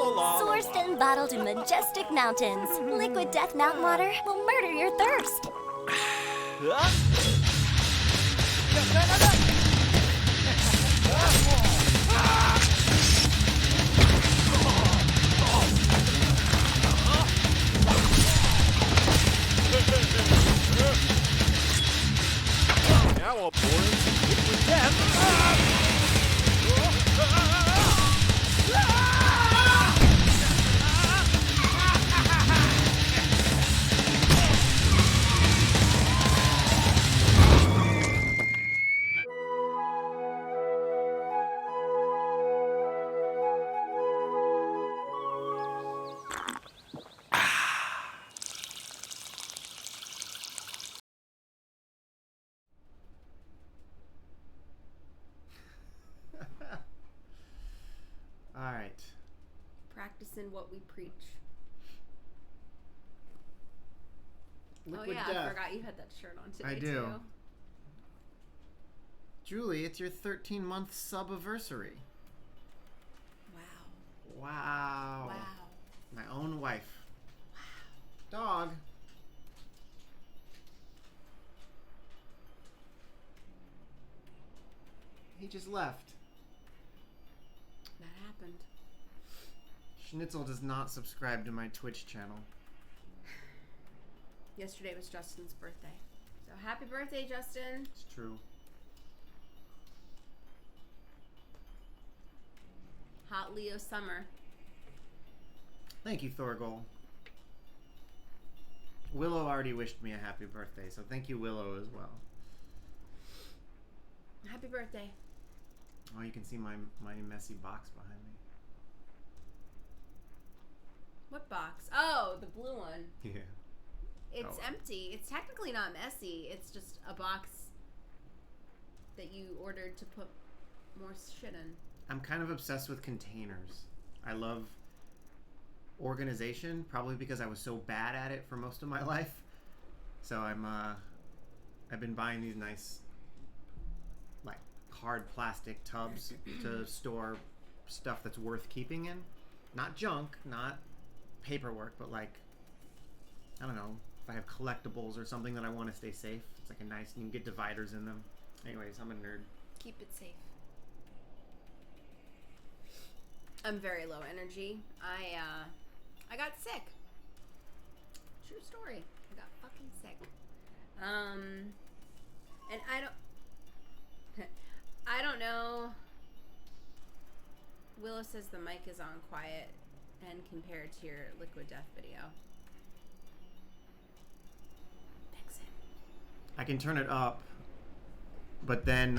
Sourced and bottled in majestic mountains, liquid Death Mountain water will murder your thirst. Now I'll pour in some liquid death. All right. Practicing what we preach. Liquid I Death. forgot you had that shirt on today, I do. too. Julie, it's your 13-month subiversary. Wow. Wow. Wow. My own wife. Wow. Dog. He just left. That happened. Schnitzel does not subscribe to my Twitch channel. Yesterday was Justin's birthday. So happy birthday, Justin. It's true. Hot Leo summer. Thank you, Thorgol. Willow already wished me a happy birthday, so thank you, Willow, as well. Happy birthday. Oh, you can see my messy box behind me. What box? Oh, the blue one. Yeah. It's empty. It's technically not messy. It's just a box that you ordered to put more shit in. I'm kind of obsessed with containers. I love organization, probably because I was so bad at it for most of my life. So I've been buying these nice like hard plastic tubs to store stuff that's worth keeping in. Not junk, not paperwork, but like, I don't know, if I have collectibles or something that I want to stay safe. It's like a nice, you can get dividers in them. Anyways, I'm a nerd. Keep it safe. I'm very low energy. I got sick. True story. I got fucking sick. And I don't know. Willow says the mic is on quiet and compared to your Liquid Death video. Fix it. I can turn it up, but then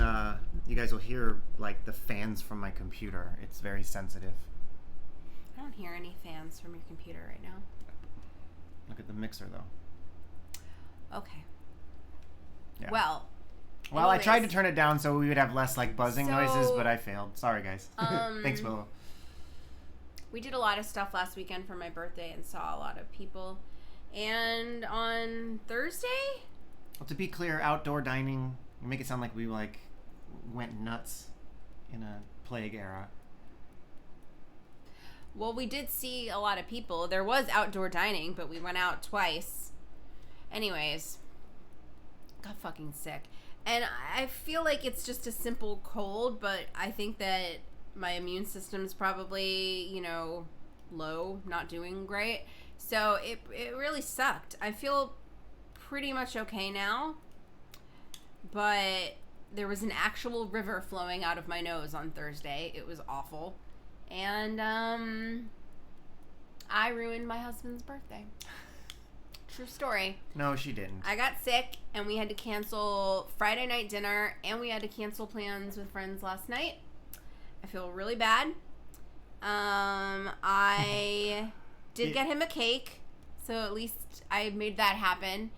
you guys will hear like the fans from my computer. It's very sensitive. I don't hear any fans from your computer right now. Look at the mixer though. Okay. Yeah. Well, I tried to turn it down so we would have less like buzzing noises, but I failed. Sorry guys. Thanks, Willow. We did a lot of stuff last weekend for my birthday and saw a lot of people. And on Thursday? Well, to be clear, outdoor dining, you make it sound like we like went nuts in a plague era. Well, we did see a lot of people. There was outdoor dining, but we went out twice. Anyways, got fucking sick. And I feel like it's just a simple cold, but I think that my immune system's probably, low, not doing great. So it really sucked. I feel pretty much okay now, but there was an actual river flowing out of my nose on Thursday. It was awful. And I ruined my husband's birthday. True story. No, she didn't. I got sick, and we had to cancel Friday night dinner, and we had to cancel plans with friends last night. I feel really bad. I did get him a cake, so at least I made that happen.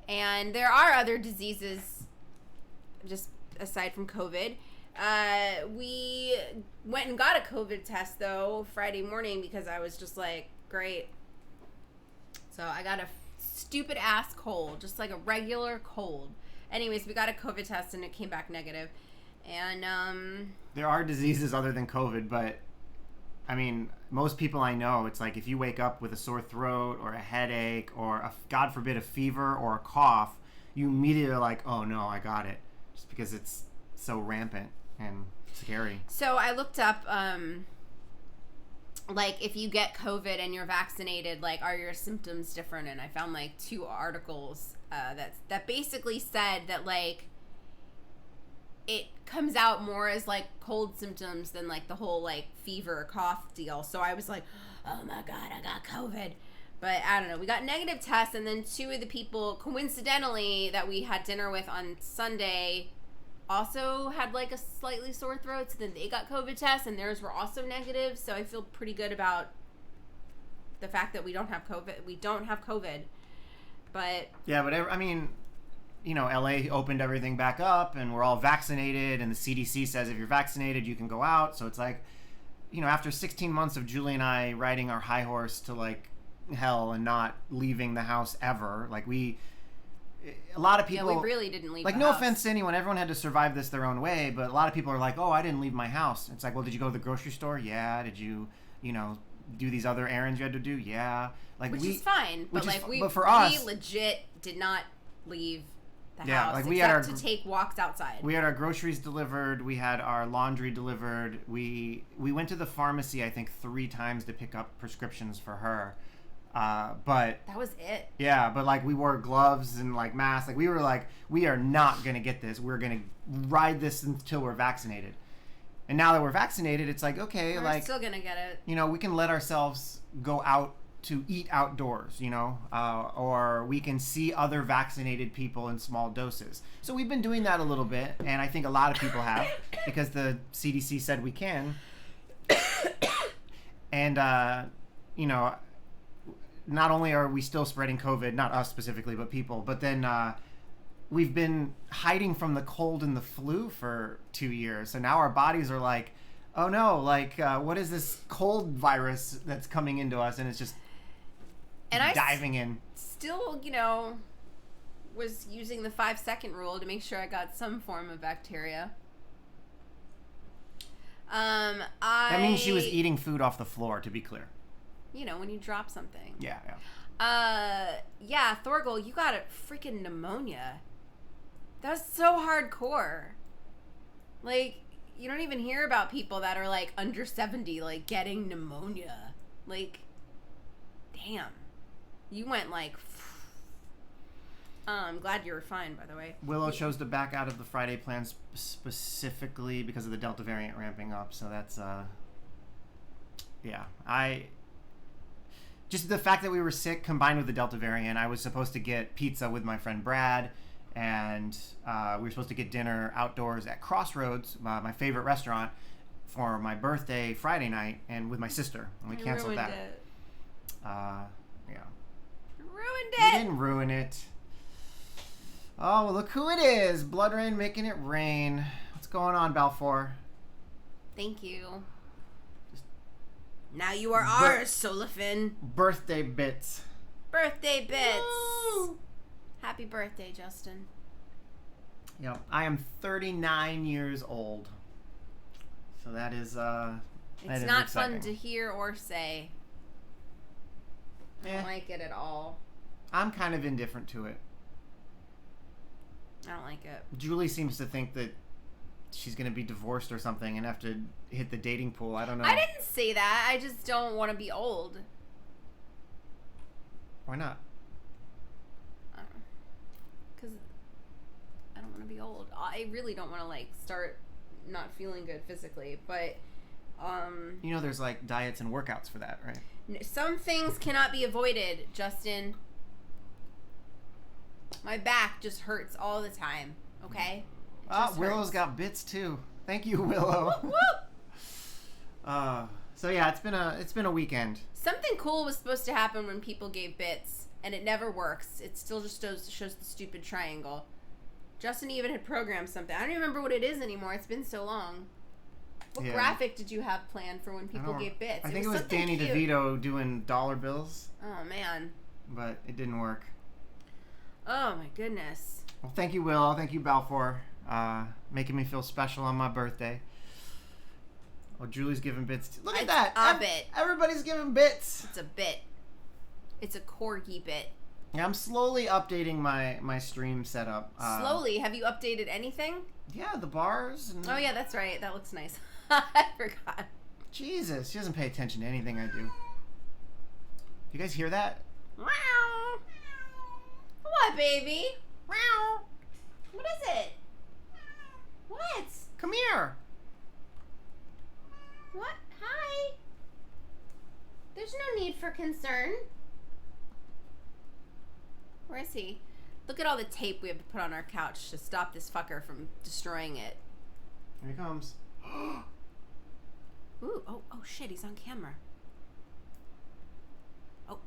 And there are other diseases, just aside from COVID. We went and got a COVID test, though, Friday morning, because I was just like, great. So I got a stupid ass cold, just like a regular cold. Anyways, we got a COVID test and it came back negative. And there are diseases other than COVID, but I mean, most people I know, it's like if you wake up with a sore throat or a headache or, God forbid, a fever or a cough, you immediately are like, oh no, I got it. Just because it's so rampant and scary. So I looked up, like, if you get COVID and you're vaccinated, like, are your symptoms different? And I found, like, 2 articles that basically said that, like, it comes out more as, like, cold symptoms than, like, the whole, like, fever, cough deal. So I was like, oh, my God, I got COVID. But I don't know. We got negative tests, and then 2 of the people, coincidentally, that we had dinner with on Sunday also had, like, a slightly sore throat. So then they got COVID tests, and theirs were also negative. So I feel pretty good about the fact that we don't have COVID. We don't have COVID. But yeah, but I mean, you know, LA opened everything back up, and we're all vaccinated, and the CDC says if you're vaccinated, you can go out. So it's like, you know, after 16 months of Julie and I riding our high horse to, like, hell and not leaving the house ever, like, a lot of people, yeah, we really didn't leave like, the no house. offense to anyone, everyone had to survive this their own way, but a lot of people are like, oh, I didn't leave my house. It's like, well, did you go to the grocery store? Yeah. Did you, you know, do these other errands you had to do? Yeah. Like, which is fine, but like but for us, we legit did not leave the yeah, house like except to take walks outside. We had our groceries delivered. We had our laundry delivered. We went to the pharmacy, I think, 3 times to pick up prescriptions for her. But that was it. Yeah, but like we wore gloves and like masks. Like we were like, we are not gonna get this. We're gonna ride this until we're vaccinated. And now that we're vaccinated, it's like, okay, we're like, still gonna get it. You know, we can let ourselves go out to eat outdoors, you know, or we can see other vaccinated people in small doses. So we've been doing that a little bit, and I think a lot of people have, because the CDC said we can. And, you know, not only are we still spreading COVID, not us specifically, but people, but then we've been hiding from the cold and the flu for 2 years. So now our bodies are like, oh no, like, what is this cold virus that's coming into us? And it's just diving in. Still, you know, was using the 5-second rule to make sure I got some form of bacteria. That means she was eating food off the floor, to be clear. You know, when you drop something. Yeah. Yeah, Thorgal, you got a freaking pneumonia. That was so hardcore. Like, you don't even hear about people that are, like, under 70, like, getting pneumonia. Like, damn. You went, like... I'm glad you were fine, by the way. Willow chose to back out of the Friday plans specifically because of the Delta variant ramping up, so that's, yeah. Just the fact that we were sick combined with the Delta variant, I was supposed to get pizza with my friend Brad, and we were supposed to get dinner outdoors at Crossroads, my favorite restaurant, for my birthday Friday night, and with my sister, and we canceled that. It. Yeah. Ruined We it! didn't ruin it. Oh, well, look who it is. Blood Rain making it rain. What's going on, Balfour? Thank you. Now you are ours, Solifin. Birthday bits. Birthday bits. Woo! Happy birthday, Justin. Yep. I am 39 years old. So that is, It's not fun to hear or say. I don't like it at all. I'm kind of indifferent to it. I don't like it. Julie seems to think that she's going to be divorced or something and have to hit the dating pool. I don't know. I didn't say that. I just don't want to be old. Why not? Because I don't want to be old. I really don't want to, like, start not feeling good physically. But, you know, there's, like, diets and workouts for that, right? Some things cannot be avoided, Justin. My back just hurts all the time, okay? Willow's got bits too. Thank you, Willow. Woo, woo. So yeah, it's been a weekend. Something cool was supposed to happen when people gave bits, and it never works. It still just shows the stupid triangle. Justin even had programmed something. I don't even remember what it is anymore. It's been so long. What graphic did you have planned for when people gave bits? I think it was Danny cute. DeVito doing dollar bills. Oh, man. But it didn't work. Oh, my goodness. Well, thank you, Willow. Thank you, Balfour. Making me feel special on my birthday. Oh, Julie's giving bits. Look at It's that. a bit. Everybody's giving bits. It's a bit. It's a corgi bit. Yeah, I'm slowly updating my stream setup. Slowly. Have you updated anything? Yeah, the bars. And... Oh, yeah, that's right. That looks nice. I forgot. Jesus, she doesn't pay attention to anything I do. You guys hear that? Meow. What, baby? Meow. What is it? What? Come here. What? Hi. There's no need for concern. Where is he? Look at all the tape we have to put on our couch to stop this fucker from destroying it. Here he comes. Ooh, oh shit, he's on camera. Oh.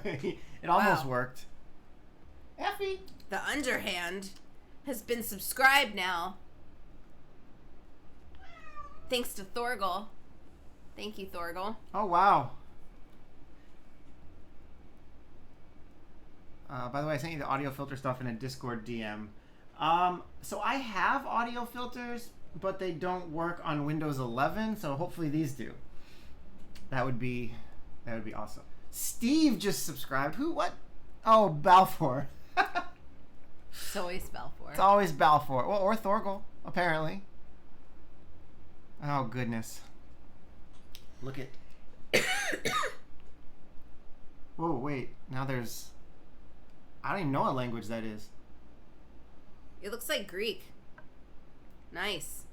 It almost worked. Effie. The underhand has been subscribed now. Thanks to Thorgal. Thank you, Thorgal. Oh, wow. By the way, I sent you the audio filter stuff in a Discord DM. So I have audio filters, but they don't work on Windows 11, so hopefully these do. That would be awesome. Steve just subscribed. Who? What? Oh, Balfour. It's always Balfour. It's always Balfour. Well, or Thorgal, apparently. Oh, goodness. Look at... Whoa, wait. Now there's... I don't even know what language that is. It looks like Greek. Nice.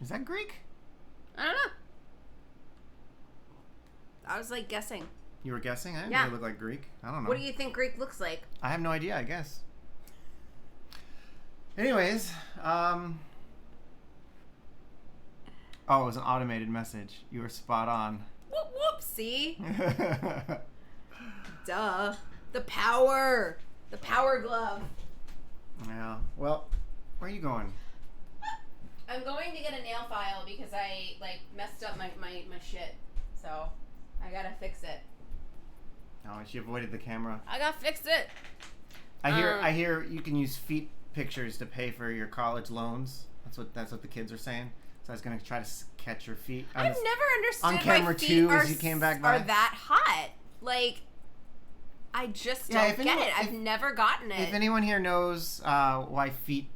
Is that Greek? I don't know. I was like guessing. You were guessing? I didn't Yeah. really look like Greek. I don't know. What do you think Greek looks like? I have no idea, I guess. Anyways, oh, it was an automated message. You were spot on. Whoop whoop, see? Duh. The power! The power glove. Yeah. Well, where are you going? I'm going to get a nail file because I like messed up my shit. So I gotta fix it. Oh, she avoided the camera. I gotta fix it. I hear you can use feet pictures to pay for your college loans. That's what the kids are saying. So I was gonna try to catch your feet. I've never understood on camera why feet too are, as you came back by. are that hot. Like, I just don't get it. I've never gotten it. If anyone here knows why feet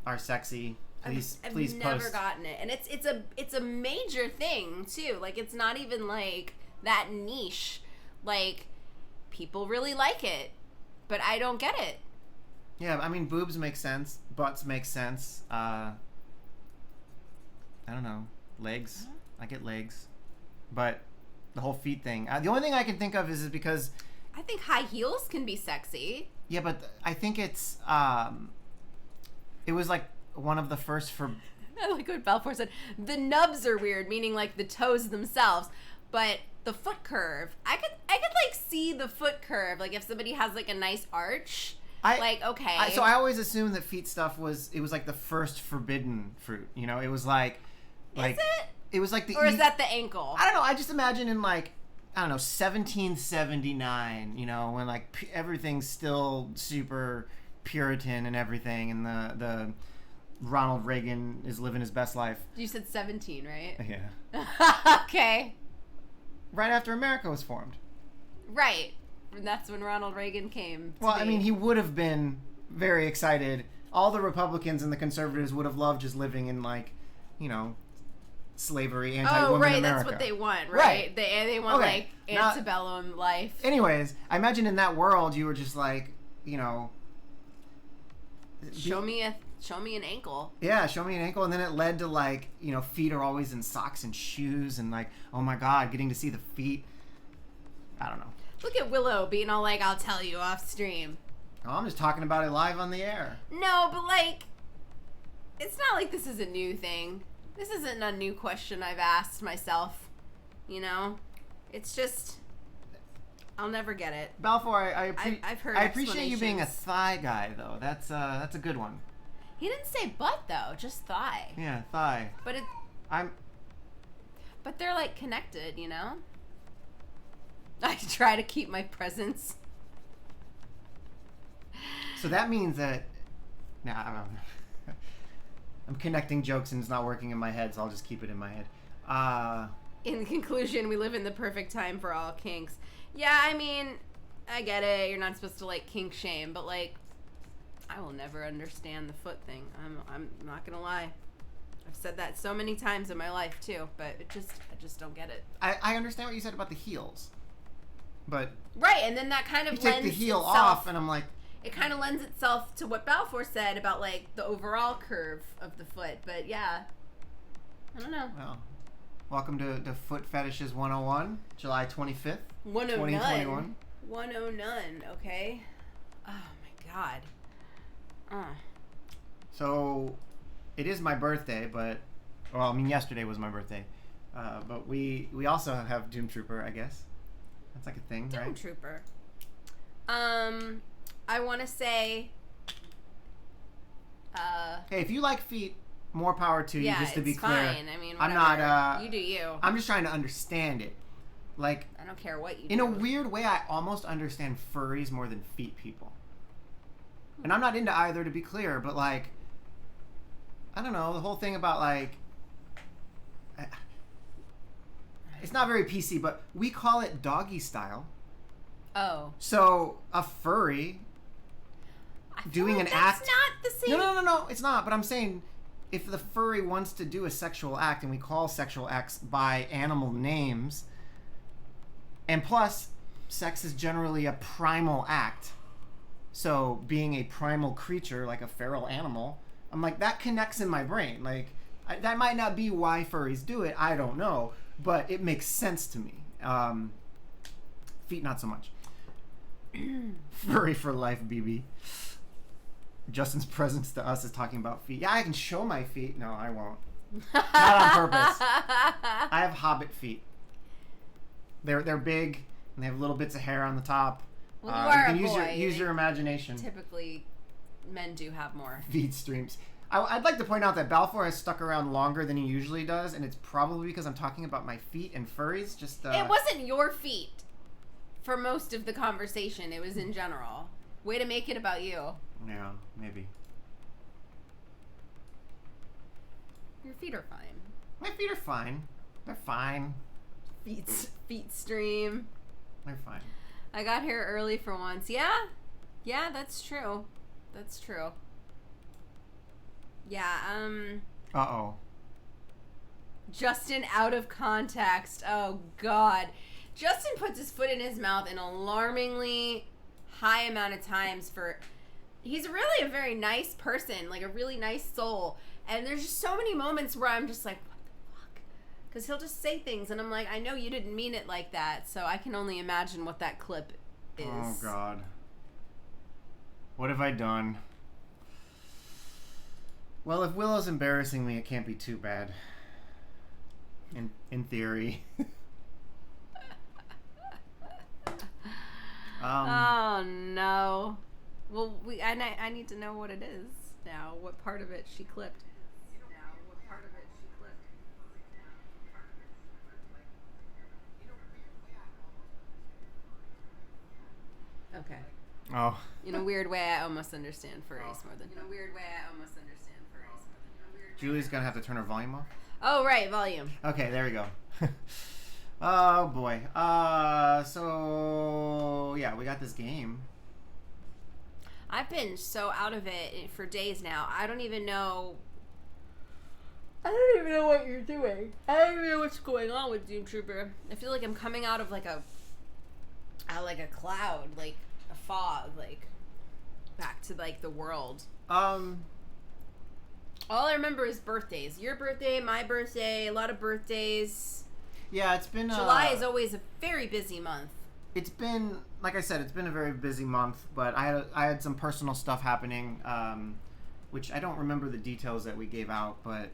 are sexy, please I've post. never gotten it, and it's a major thing too. Like, it's not even like that niche. Like, people really like it, but I don't get it. Yeah, I mean, boobs make sense, butts make sense. I don't know, legs. I get legs, but the whole feet thing. The only thing I can think of is because I think high heels can be sexy. Yeah, but I think it's it was like one of the first for. I like what Balfour said. The nubs are weird, meaning like the toes themselves, but the foot curve. I could like see the foot curve. Like if somebody has like a nice arch. Okay. So I always assumed that feet stuff was like the first forbidden fruit. You know, it was like. Is it? It was like the. Or is that the ankle? I don't know. I just imagine in like. I don't know, 1779, you know, when like everything's still super Puritan and everything, and the Ronald Reagan is living his best life. You said 17, right? Yeah. Okay. Right after America was formed. Right. And that's when Ronald Reagan came. I mean, he would have been very excited. All the Republicans and the conservatives would have loved just living in like, you know, slavery, anti-woman right, America. that's what they want, right? They want Okay. like antebellum life. Anyways, I imagine in that world you were just like, you know, show me an ankle. Yeah, show me an ankle, and then it led to like, you know, feet are always in socks and shoes, and like, oh my god, getting to see the feet. I don't know. Look at Willow being all like, I'll tell you off stream. Oh, I'm just talking about it live on the air. No, but like, it's not like this is a new thing. This isn't a new question I've asked myself, you know? It's just, I'll never get it. Balfour, I've heard I appreciate you being a explanations. thigh guy, though. That's a good one. He didn't say butt, though, just thigh. Yeah, thigh. But But they're, like, connected, you know? I try to keep my presence. So that means that... I'm connecting jokes and it's not working in my head, so I'll just keep it in my head. In conclusion, we live in the perfect time for all kinks. Yeah, I mean, I get it. You're not supposed to like kink shame, but like, I will never understand the foot thing. I'm not gonna lie. I've said that so many times in my life too, but I just don't get it. I understand what you said about the heels, but right, and then that kind of you take lends the heel itself, off, and I'm like, it kind of lends itself to what Balfour said about like the overall curve of the foot. But yeah, I don't know. well, welcome to Foot Fetishes 101, July 25th, 109. 2021. 109. Okay. Oh my god. So, it is my birthday, but well, I mean, yesterday was my birthday, but we also have Doomtrooper, I guess. That's like a thing, right? Doomtrooper. I want to say. Hey, if you like feet, more power to you. Yeah, just to be it's clear, fine. I mean, I'm whatever. not. You do you. I'm just trying to understand it. Like, I don't care what you in do. a weird way, I almost understand furries more than feet people. And I'm not into either, to be clear, but like, I don't know, the whole thing about like, it's not very PC, but we call it doggy style. Oh. So a furry doing an act. That's not the same. No, it's not. But I'm saying, if the furry wants to do a sexual act, and we call sexual acts by animal names, and plus, sex is generally a primal act. So being a primal creature, like a feral animal, I'm like, that connects in my brain. Like, that might not be why furries do it. I don't know. But it makes sense to me. Feet, not so much. Furry for life, BB. Justin's presence to us is talking about feet. Yeah, I can show my feet. No, I won't. Not on purpose. I have hobbit feet. They're big, and they have little bits of hair on the top. Well, you are can a boy. use your imagination. Typically, men do have more. Feed streams. I'd like to point out that Balfour has stuck around longer than he usually does, and it's probably because I'm talking about my feet and furries. Just It wasn't your feet for most of the conversation. It was in general. Way to make it about you. Yeah, maybe. Your feet are fine. My feet are fine. They're fine. Feet stream. They're fine. I got here early for once. Yeah, that's true. That's true. Yeah, Uh-oh. Justin out of context. Oh, God. Justin puts his foot in his mouth an alarmingly high amount of times for... He's really a very nice person, like a really nice soul. And there's just so many moments where I'm just like, what the fuck? Because he'll just say things, and I'm like, I know you didn't mean it like that, so I can only imagine what that clip is. Oh, God. What have I done? Well, if Willow's embarrassing me, it can't be too bad. In theory. Oh, no. Well, I need to know what it is now. What part of it she clipped. Okay. Oh. In a weird way, I almost understand furries more than... Julie's gonna have to turn her volume off. Oh, right, volume. Okay, there we go. Oh, boy. So... Yeah, we got this game. I've been so out of it for days now. I don't even know what you're doing. I don't even know what's going on with Doomtrooper. I feel like I'm coming out of like a cloud, like a fog, like back to like the world. All I remember is birthdays. Your birthday, my birthday, a lot of birthdays. Yeah, it's been... July is always a very busy month. It's been, like I said, it's been a very busy month, but I had some personal stuff happening, which I don't remember the details that we gave out, but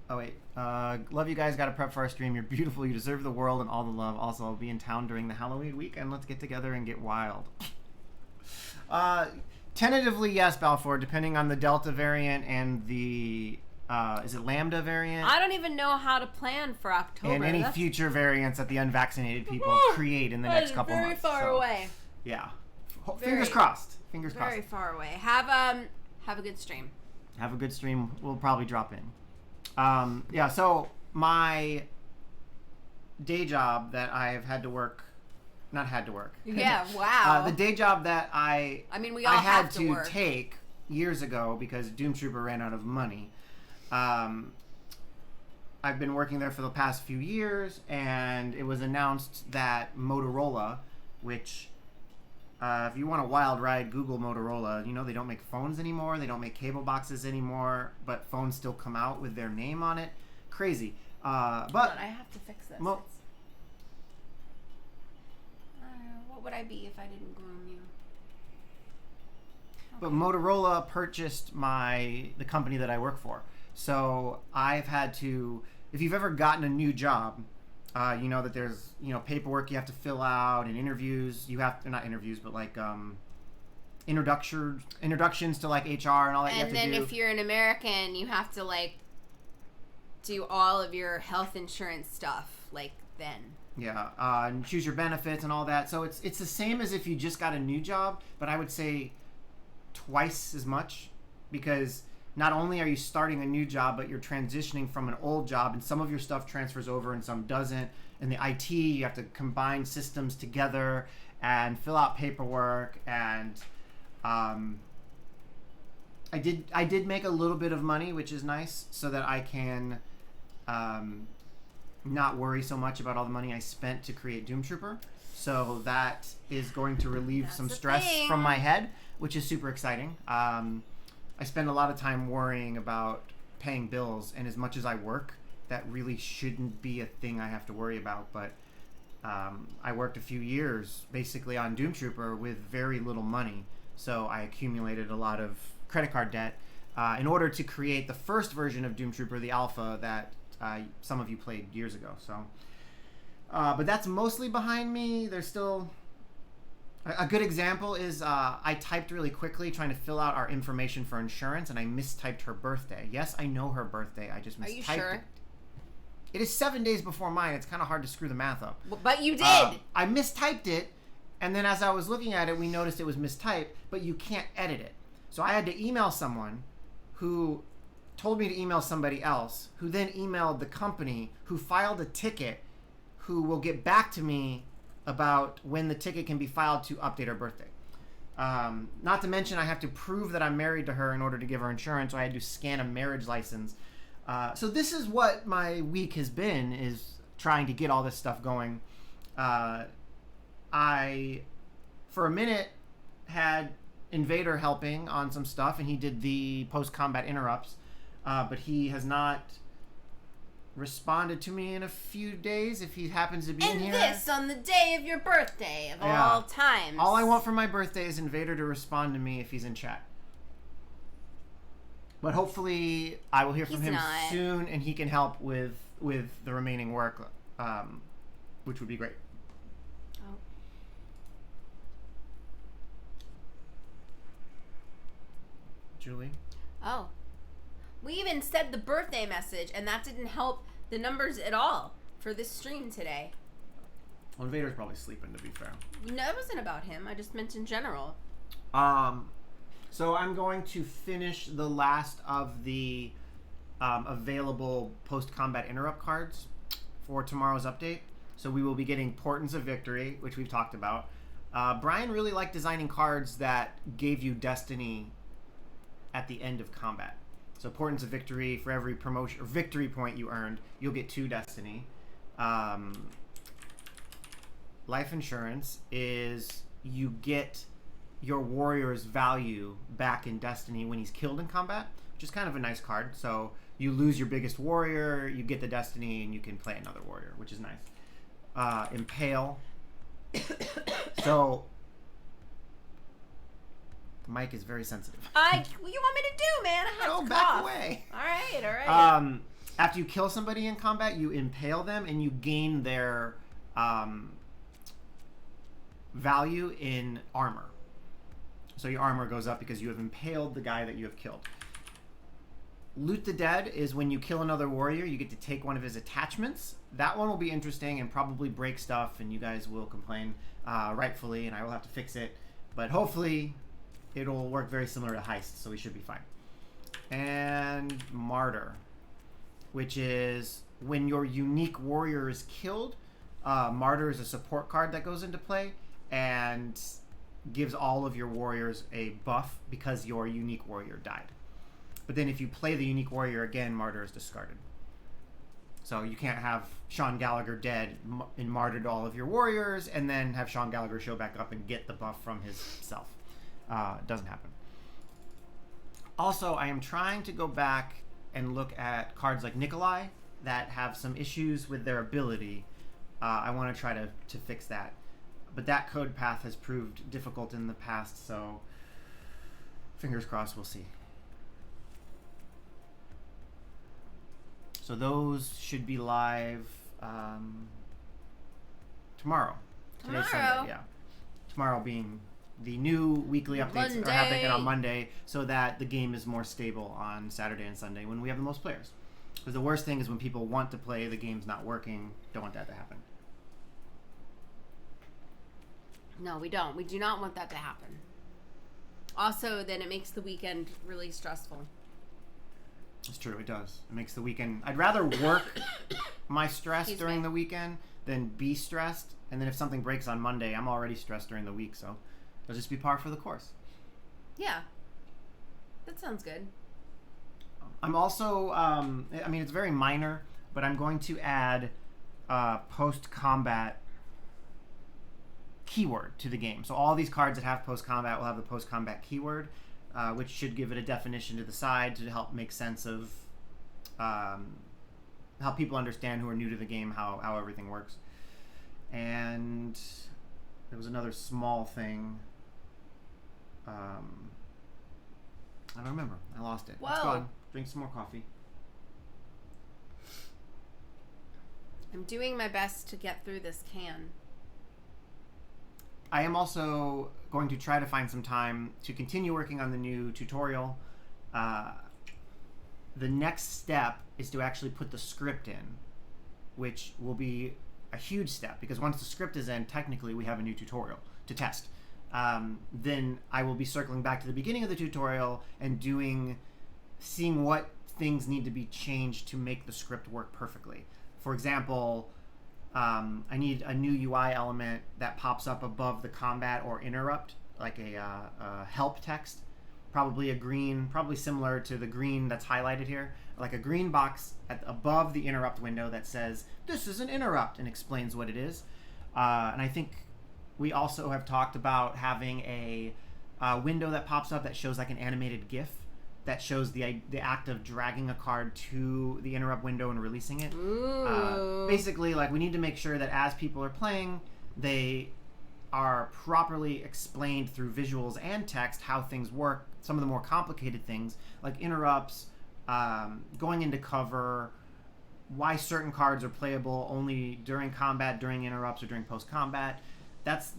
Oh, wait. Love you guys. Got to prep for our stream. You're beautiful. You deserve the world and all the love. Also, I'll be in town during the Halloween weekend. Let's get together and get wild. Tentatively, yes, Balfour, depending on the Delta variant and the... is it Lambda variant? I don't even know how to plan for October. And any future variants that the unvaccinated people create in the next couple months. Very far away. Yeah. Fingers crossed. Fingers crossed. Very far away. Have a good stream. Have a good stream. We'll probably drop in. Yeah, so my day job that I have had to work, not had to work. Yeah, wow. The day job that I mean, we all I had have to to work. take years ago because Doomtrooper ran out of money. I've been working there for the past few years, and it was announced that Motorola, which if you want a wild ride, Google Motorola. You know, they don't make phones anymore. They don't make cable boxes anymore, but phones still come out with their name on it. Crazy. But Hold on, I have to fix this. What would I be if I didn't groom you? But Motorola purchased the company that I work for. So I've had to, if you've ever gotten a new job, you know that there's, paperwork you have to fill out and interviews. Not interviews, but like introductions to like HR and all that you have to do. And then if you're an American, you have to like do all of your health insurance stuff like then. Yeah, and choose your benefits and all that. So it's the same as if you just got a new job, but I would say twice as much, because not only are you starting a new job, but you're transitioning from an old job, and some of your stuff transfers over and some doesn't. In the IT, you have to combine systems together and fill out paperwork. And I did make a little bit of money, which is nice, so that I can not worry so much about all the money I spent to create Doomtrooper. So that is going to relieve some stress from my head, which is super exciting. I spend a lot of time worrying about paying bills, and as much as I work, that really shouldn't be a thing I have to worry about. But I worked a few years basically on Doomtrooper with very little money, so I accumulated a lot of credit card debt in order to create the first version of Doomtrooper, the alpha that some of you played years ago. So, but that's mostly behind me. There's still... A good example is I typed really quickly trying to fill out our information for insurance, and I mistyped her birthday. Yes, I know her birthday. I just mistyped Are you sure? it. It is 7 days before mine. It's kind of hard to screw the math up. But you did! I mistyped it, and then as I was looking at it, we noticed it was mistyped, but you can't edit it. So I had to email someone who told me to email somebody else, who then emailed the company, who filed a ticket, who will get back to me about when the ticket can be filed to update her birthday. Not to mention I have to prove that I'm married to her in order to give her insurance, so I had to scan a marriage license. So this is what my week has been, is trying to get all this stuff going. I, for a minute, had Invader helping on some stuff, and he did the post-combat interrupts, but he has not responded to me in a few days if he happens to be in here. And this on the day of your birthday of all times. All I want for my birthday is Invader to respond to me if he's in chat. But hopefully I will hear from him soon, and he can help with the remaining work, which would be great. Oh. Julie? Oh. We even said the birthday message, and that didn't help the numbers at all for this stream today. Well, Invader's probably sleeping, to be fair. No, it wasn't about him. I just meant in general. So I'm going to finish the last of the available post-combat interrupt cards for tomorrow's update. So we will be getting Portents of Victory, which we've talked about. Brian really liked designing cards that gave you destiny at the end of combat. So Portents of Victory, for every promotion or victory point you earned, you'll get 2 destiny. Life insurance is you get your warrior's value back in destiny when he's killed in combat, which is kind of a nice card. So you lose your biggest warrior, you get the destiny, and you can play another warrior, which is nice. Impale. So the mic is very sensitive. What you want me to do, man? I have to back cough. away. All right. After you kill somebody in combat, you impale them, and you gain their value in armor. So your armor goes up because you have impaled the guy that you have killed. Loot the Dead is when you kill another warrior, you get to take one of his attachments. That one will be interesting and probably break stuff, and you guys will complain rightfully, and I will have to fix it. But hopefully it'll work very similar to Heist, so we should be fine. And Martyr, which is when your unique warrior is killed, Martyr is a support card that goes into play and gives all of your warriors a buff because your unique warrior died. But then if you play the unique warrior again, Martyr is discarded. So you can't have Sean Gallagher dead and martyred all of your warriors and then have Sean Gallagher show back up and get the buff from his self. It doesn't happen. Also, I am trying to go back and look at cards like Nikolai that have some issues with their ability. I want to try to fix that. But that code path has proved difficult in the past, so fingers crossed, we'll see. So those should be live tomorrow. Today's Sunday, yeah. Tomorrow being the new weekly updates are happening on Monday, so that the game is more stable on Saturday and Sunday when we have the most players. Because the worst thing is when people want to play, the game's not working. Don't want that to happen. No, we don't. We do not want that to happen. Also, then it makes the weekend really stressful. It's true, it does. It makes the weekend... I'd rather work my stress during the weekend than be stressed. And then if something breaks on Monday, I'm already stressed during the week, so it'll just be par for the course. Yeah. That sounds good. I'm also... I mean, it's very minor, but I'm going to add post-combat keyword to the game. So all these cards that have post-combat will have the post-combat keyword, which should give it a definition to the side to help make sense of help people understand who are new to the game how everything works. And there was another small thing. I don't remember. I lost it. Whoa. It's gone. Drink some more coffee. I'm doing my best to get through this can. I am also going to try to find some time to continue working on the new tutorial. The next step is to actually put the script in, which will be a huge step because once the script is in, technically we have a new tutorial to test. Then I will be circling back to the beginning of the tutorial and seeing what things need to be changed to make the script work perfectly. For example, I need a new UI element that pops up above the combat or interrupt, like a help text. Probably a green, probably similar to the green that's highlighted here, like a green box above the interrupt window that says, this is an interrupt, and explains what it is. And I think we also have talked about having a window that pops up that shows like an animated GIF that shows the act of dragging a card to the interrupt window and releasing it. Basically, like we need to make sure that as people are playing, they are properly explained through visuals and text how things work. Some of the more complicated things, like interrupts, going into cover, why certain cards are playable only during combat, during interrupts, or during post-combat. That's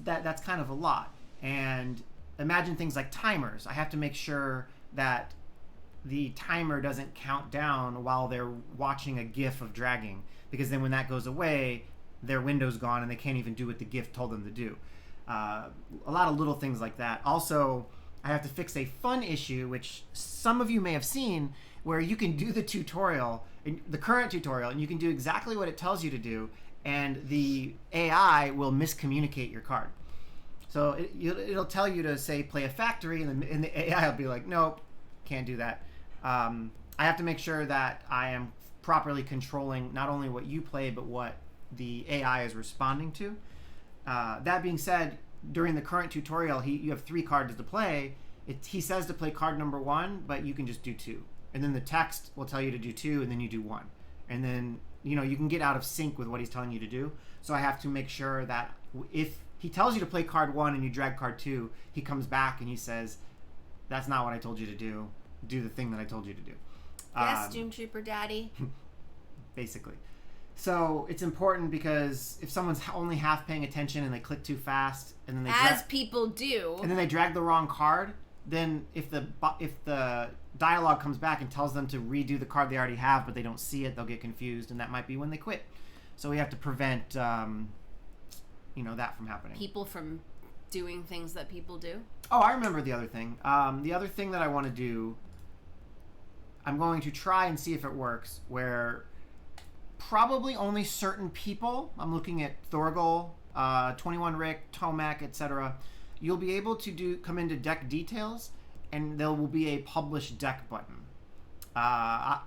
kind of a lot. And imagine things like timers. I have to make sure that the timer doesn't count down while they're watching a GIF of dragging, because then when that goes away, their window's gone and they can't even do what the GIF told them to do. A lot of little things like that. Also, I have to fix a fun issue, which some of you may have seen, where you can do the tutorial, the current tutorial, and you can do exactly what it tells you to do, and the AI will miscommunicate your card. So it'll tell you to, say, play a factory, and the AI will be like, nope, can't do that. I have to make sure that I am properly controlling not only what you play, but what the AI is responding to. That being said, during the current tutorial, you have 3 cards to play. He says to play card number 1, but you can just do 2. And then the text will tell you to do 2, and then you do 1. And then, you can get out of sync with what he's telling you to do. So I have to make sure that if he tells you to play card 1 and you drag card 2, he comes back and he says, that's not what I told you to do. Do the thing that I told you to do. Yes, Doomtrooper Daddy. Basically. So it's important because if someone's only half paying attention and they click too fast, and then people do, and then they drag the wrong card, then if the dialogue comes back and tells them to redo the card they already have, but they don't see it, they'll get confused, and that might be when they quit. So we have to prevent, that from happening. People from doing things that people do. Oh, I remember the other thing. The other thing that I want to do, I'm going to try and see if it works, where probably only certain people, I'm looking at Thorgal, 21 Rick, Tomac, etc. You'll be able to come into deck details, and there will be a publish deck button. I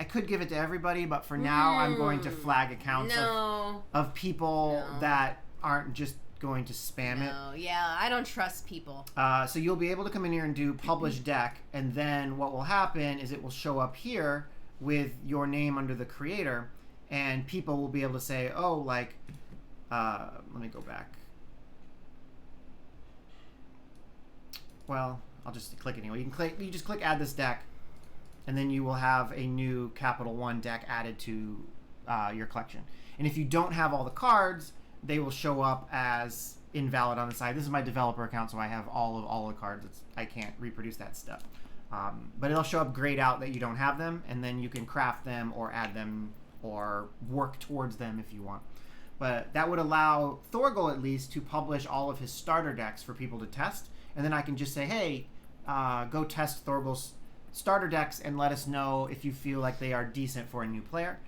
could give it to everybody, but for now, I'm going to flag accounts of people that aren't just going to spam it. Yeah, I don't trust people. So you'll be able to come in here and do publish deck, and then what will happen is it will show up here with your name under the creator, and people will be able to say, oh, like, let me go back. Well, I'll just click anyway. You just click add this deck, and then you will have a new Capital One deck added to your collection. And if you don't have all the cards, they will show up as invalid on the side. This is my developer account, so I have all the cards. I can't reproduce that stuff. But it'll show up grayed out that you don't have them, and then you can craft them or add them or work towards them if you want. But that would allow Thorgal, at least, to publish all of his starter decks for people to test. And then I can just say, hey, go test Thorgal's starter decks and let us know if you feel like they are decent for a new player.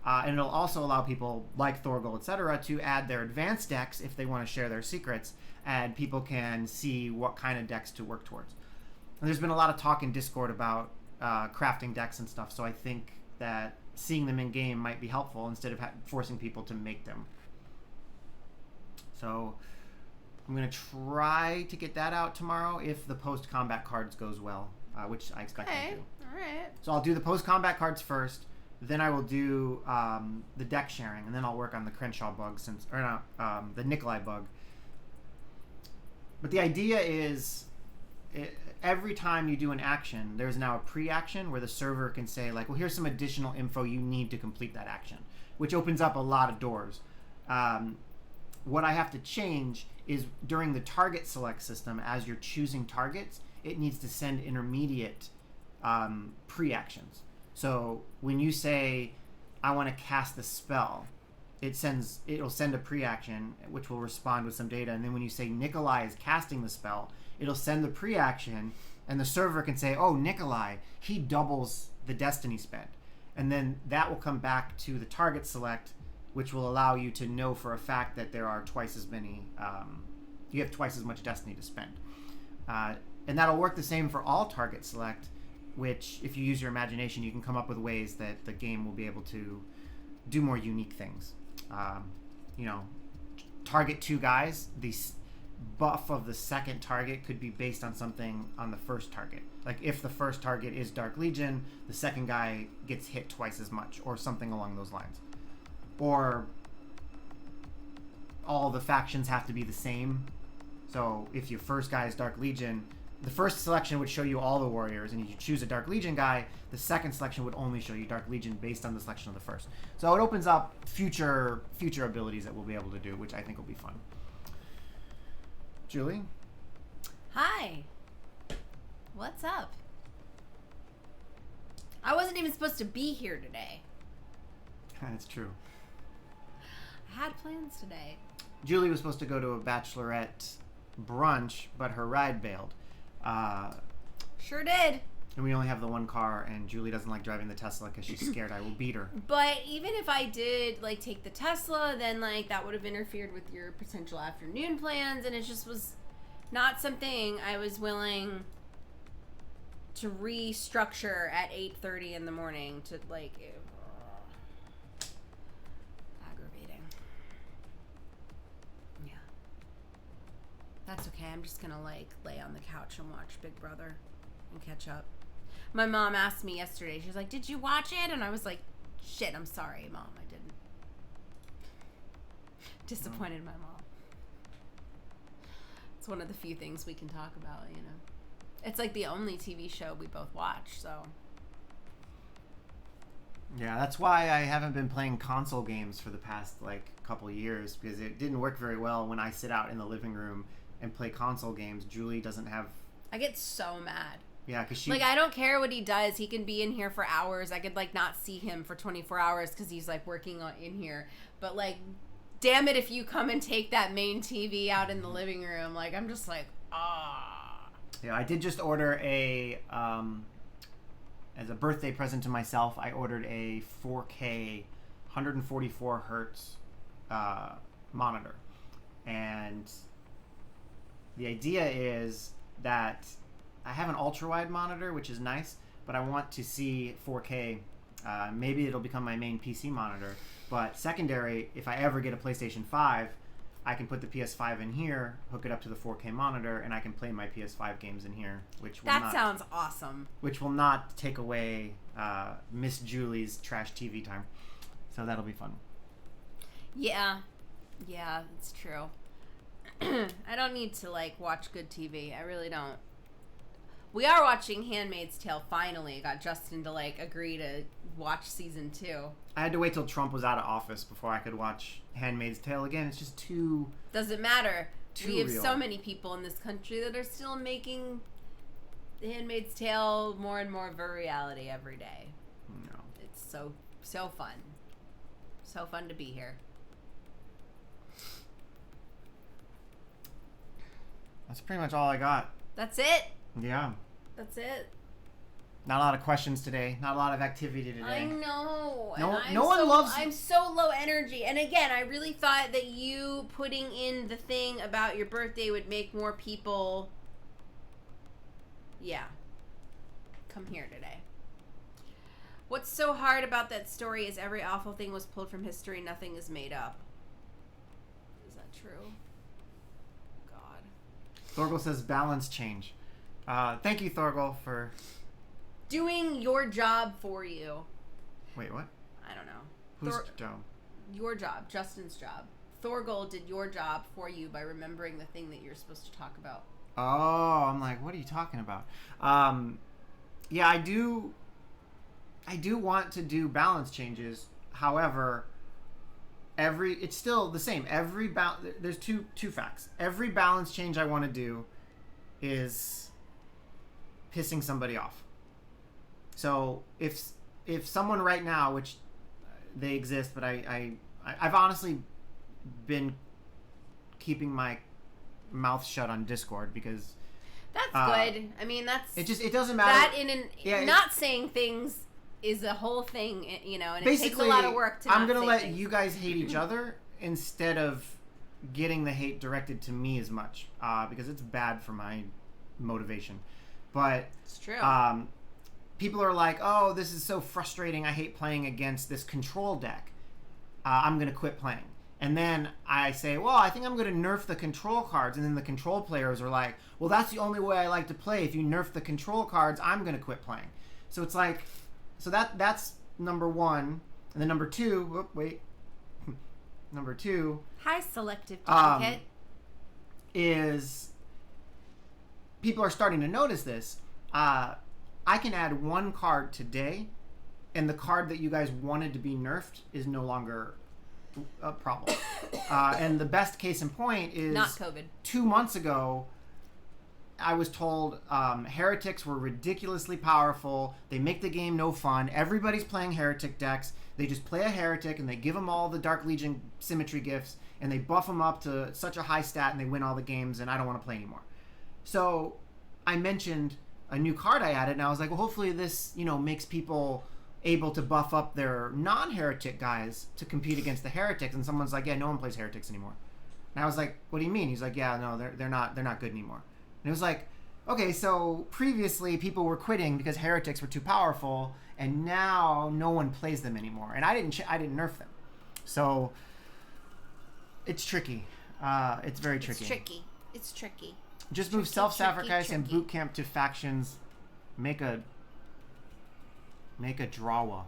And it'll also allow people like Thorgal, etc., to add their advanced decks if they want to share their secrets, and people can see what kind of decks to work towards. And there's been a lot of talk in Discord about crafting decks and stuff, so I think that seeing them in game might be helpful instead of forcing people to make them. So I'm going to try to get that out tomorrow if the post-combat cards goes well, which I expect them to. All right. So I'll do the post-combat cards first, then I will do the deck sharing, and then I'll work on the Crenshaw bug, the Nikolai bug. But the idea is, every time you do an action, there's now a pre-action where the server can say, like, well, here's some additional info you need to complete that action, which opens up a lot of doors. What I have to change is during the target select system, as you're choosing targets, it needs to send intermediate pre-actions. So when you say, I want to cast the spell, it'll send a pre-action, which will respond with some data. And then when you say Nikolai is casting the spell, it'll send the pre-action, and the server can say, oh, Nikolai, he doubles the destiny spend. And then that will come back to the target select, which will allow you to know for a fact that there are twice as many, you have twice as much destiny to spend. And that'll work the same for all target select, which, if you use your imagination, you can come up with ways that the game will be able to do more unique things. Target two guys, the buff of the second target could be based on something on the first target. Like, if the first target is Dark Legion, the second guy gets hit twice as much, or something along those lines. Or all the factions have to be the same. So if your first guy is Dark Legion, the first selection would show you all the warriors, and if you choose a Dark Legion guy, the second selection would only show you Dark Legion based on the selection of the first. So it opens up future abilities that we'll be able to do, which I think will be fun. Julie? Hi. What's up? I wasn't even supposed to be here today. That's true. I had plans today. Julie was supposed to go to a bachelorette brunch, but her ride bailed. Sure did. And we only have the one car, and Julie doesn't like driving the Tesla because she's scared I will beat her. But even if I did, take the Tesla, then, that would have interfered with your potential afternoon plans, and it just was not something I was willing to restructure at 8:30 in the morning to, aggravating. Yeah. That's okay. I'm just gonna, lay on the couch and watch Big Brother and catch up. My mom asked me yesterday, she was like, did you watch it? And I was like, shit, I'm sorry, Mom, I didn't. Disappointed my mom. It's one of the few things we can talk about, It's the only TV show we both watch, so. Yeah, that's why I haven't been playing console games for the past, couple of years, because it didn't work very well when I sit out in the living room and play console games. Julie doesn't have... I get so mad. Yeah, because she... I don't care what he does. He can be in here for hours. I could, not see him for 24 hours because he's, working in here. But, damn it if you come and take that main TV out in the living room. Like, I'm just like, ah. Yeah, I did just order a, as a birthday present to myself, I ordered a 4K 144 hertz monitor. And the idea is that I have an ultra-wide monitor, which is nice, but I want to see 4K. Maybe it'll become my main PC monitor. But secondary, if I ever get a PlayStation 5, I can put the PS5 in here, hook it up to the 4K monitor, and I can play my PS5 games in here, which will sounds awesome. Which will not take away Miss Julie's trash TV time. So that'll be fun. Yeah, it's true. I don't need to like watch good TV. I really don't. We are watching Handmaid's Tale finally. Got Justin to like agree to watch season 2. I had to wait till Trump was out of office before I could watch Handmaid's Tale again. It's just too... Doesn't matter. We have real. so many people in this country that are still making The Handmaid's Tale more and more of a reality every day. No. It's so fun. So fun to be here. That's pretty much all I got. That's it. Yeah. That's it. Not a lot of questions today. Not a lot of activity today. I know. No one loves... I'm so low energy. And again, I really thought that you putting in the thing about your birthday would make more people... Yeah. Come here today. What's so hard about that story is every awful thing was pulled from history. Nothing is made up. Is that true? God. Thorgal says balance change. Thank you, Thorgal, for... Doing your job for you. Wait, what? I don't know. Whose job? Your job. Justin's job. Thorgal did your job for you by remembering the thing that you're supposed to talk about. Oh, I'm like, what are you talking about? Yeah, I do want to do balance changes. However, it's still the same. There's two facts. Every balance change I want to do is pissing somebody off. So if someone right now, which they exist, but I've honestly been keeping my mouth shut on Discord because that's good. I mean, it doesn't matter. That not saying things is a whole thing, you know, and it takes a lot of work to. I'm gonna let you guys hate each other instead of getting the hate directed to me as much because it's bad for my motivation. But it's true. People are like, oh, this is so frustrating. I hate playing against this control deck. I'm going to quit playing. And then I say, well, I think I'm going to nerf the control cards. And then the control players are like, well, that's the only way I like to play. If you nerf the control cards, I'm going to quit playing. So it's like, that's number one. And then number two, number two. Hi, selective duplicate. Is people are starting to notice this. I can add one card today, and the card that you guys wanted to be nerfed is no longer a problem. And the best case in point is... Not COVID. 2 months ago, I was told heretics were ridiculously powerful. They make the game no fun. Everybody's playing heretic decks. They just play a heretic, and they give them all the Dark Legion symmetry gifts, and they buff them up to such a high stat, and they win all the games, and I don't want to play anymore. So I mentioned a new card I added, and I was like, well, hopefully this, makes people able to buff up their non-heretic guys to compete against the heretics. And someone's like, yeah, no one plays heretics anymore. And I was like, what do you mean? He's like, yeah, no, they're not good anymore. And it was like, okay, so previously people were quitting because heretics were too powerful, and now no one plays them anymore. And I didn't nerf them. So it's tricky. It's very tricky. It's tricky. Just move self-sacrifice and boot camp to factions. Make a drawa.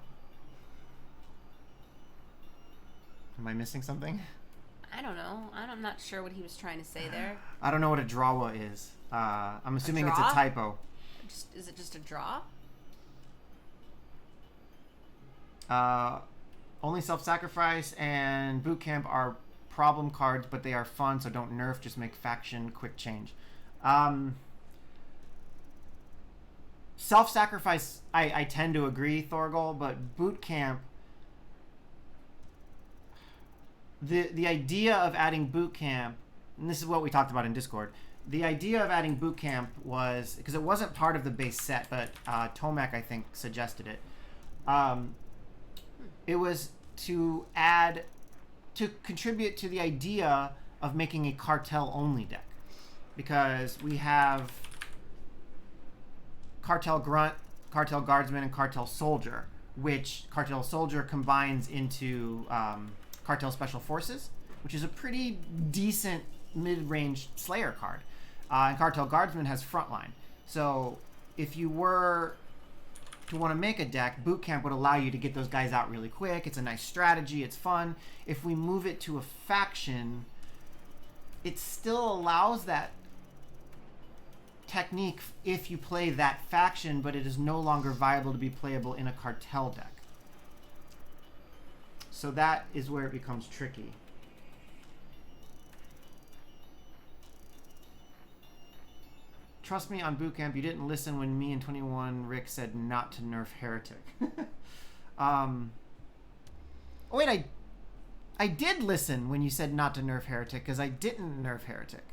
Am I missing something? I don't know. I'm not sure what he was trying to say there. I don't know what a drawa is. I'm assuming it's a typo. Is it just a draw? Only self-sacrifice and boot camp are problem cards, but they are fun, so don't nerf. Just make faction quick change. Self-sacrifice, I tend to agree, Thorgal, but boot camp, the idea of adding boot camp, and this is what we talked about in Discord. The idea of adding boot camp was because it wasn't part of the base set, but Tomac I think suggested it. It was to contribute to the idea of making a cartel only deck, because we have Cartel Grunt, Cartel Guardsman, and Cartel Soldier, which Cartel Soldier combines into Cartel Special Forces, which is a pretty decent mid-range Slayer card. And Cartel Guardsman has Frontline. So if you were to want to make a deck, Boot Camp would allow you to get those guys out really quick. It's a nice strategy. It's fun. If we move it to a faction, it still allows that technique if you play that faction, but it is no longer viable to be playable in a cartel deck. So that is where it becomes tricky. Trust me, on Boot Camp, you didn't listen when me and 21 Rick said not to nerf Heretic. Oh wait, I did listen when you said not to nerf Heretic, because I didn't nerf Heretic.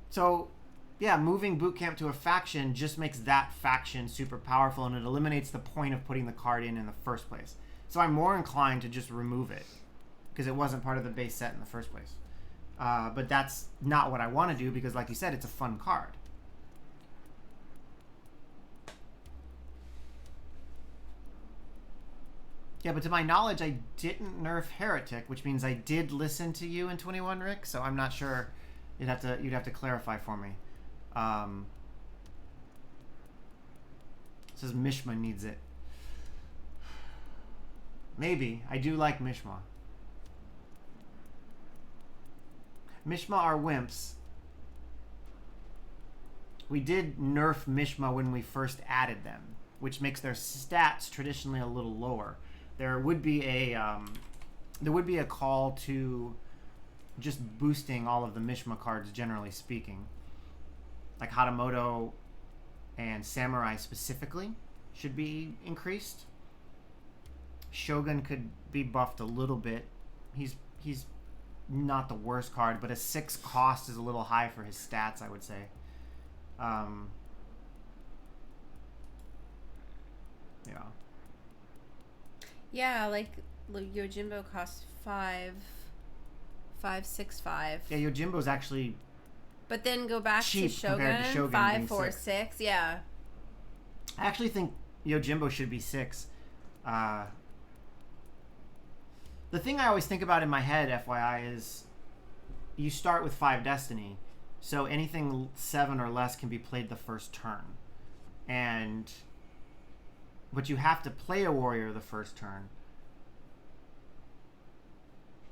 So, yeah, moving Boot Camp to a faction just makes that faction super powerful, and it eliminates the point of putting the card in the first place. So I'm more inclined to just remove it, because it wasn't part of the base set in the first place. But that's not what I want to do, because like you said, it's a fun card. Yeah, but to my knowledge, I didn't nerf Heretic, which means I did listen to you in 21 Rick, so I'm not sure. You'd have to clarify for me. It says Mishma needs it. Maybe. I do like Mishma. Mishma are wimps. We did nerf Mishma when we first added them, which makes their stats traditionally a little lower. There would be a call to just boosting all of the Mishma cards, generally speaking. Like Hatamoto and Samurai specifically should be increased. Shogun could be buffed a little bit. He's not the worst card, but a 6 cost is a little high for his stats, I would say. Yeah. Yeah, like Yojimbo costs 5.65. Yeah, Yojimbo's actually But then go back to cheap compared to Shogun, Shogun 5, being 4, 6. 6. Yeah. I actually think Yojimbo should be 6. The thing I always think about in my head, FYI, is you start with 5 Destiny, so anything 7 or less can be played the first turn. But you have to play a warrior the first turn.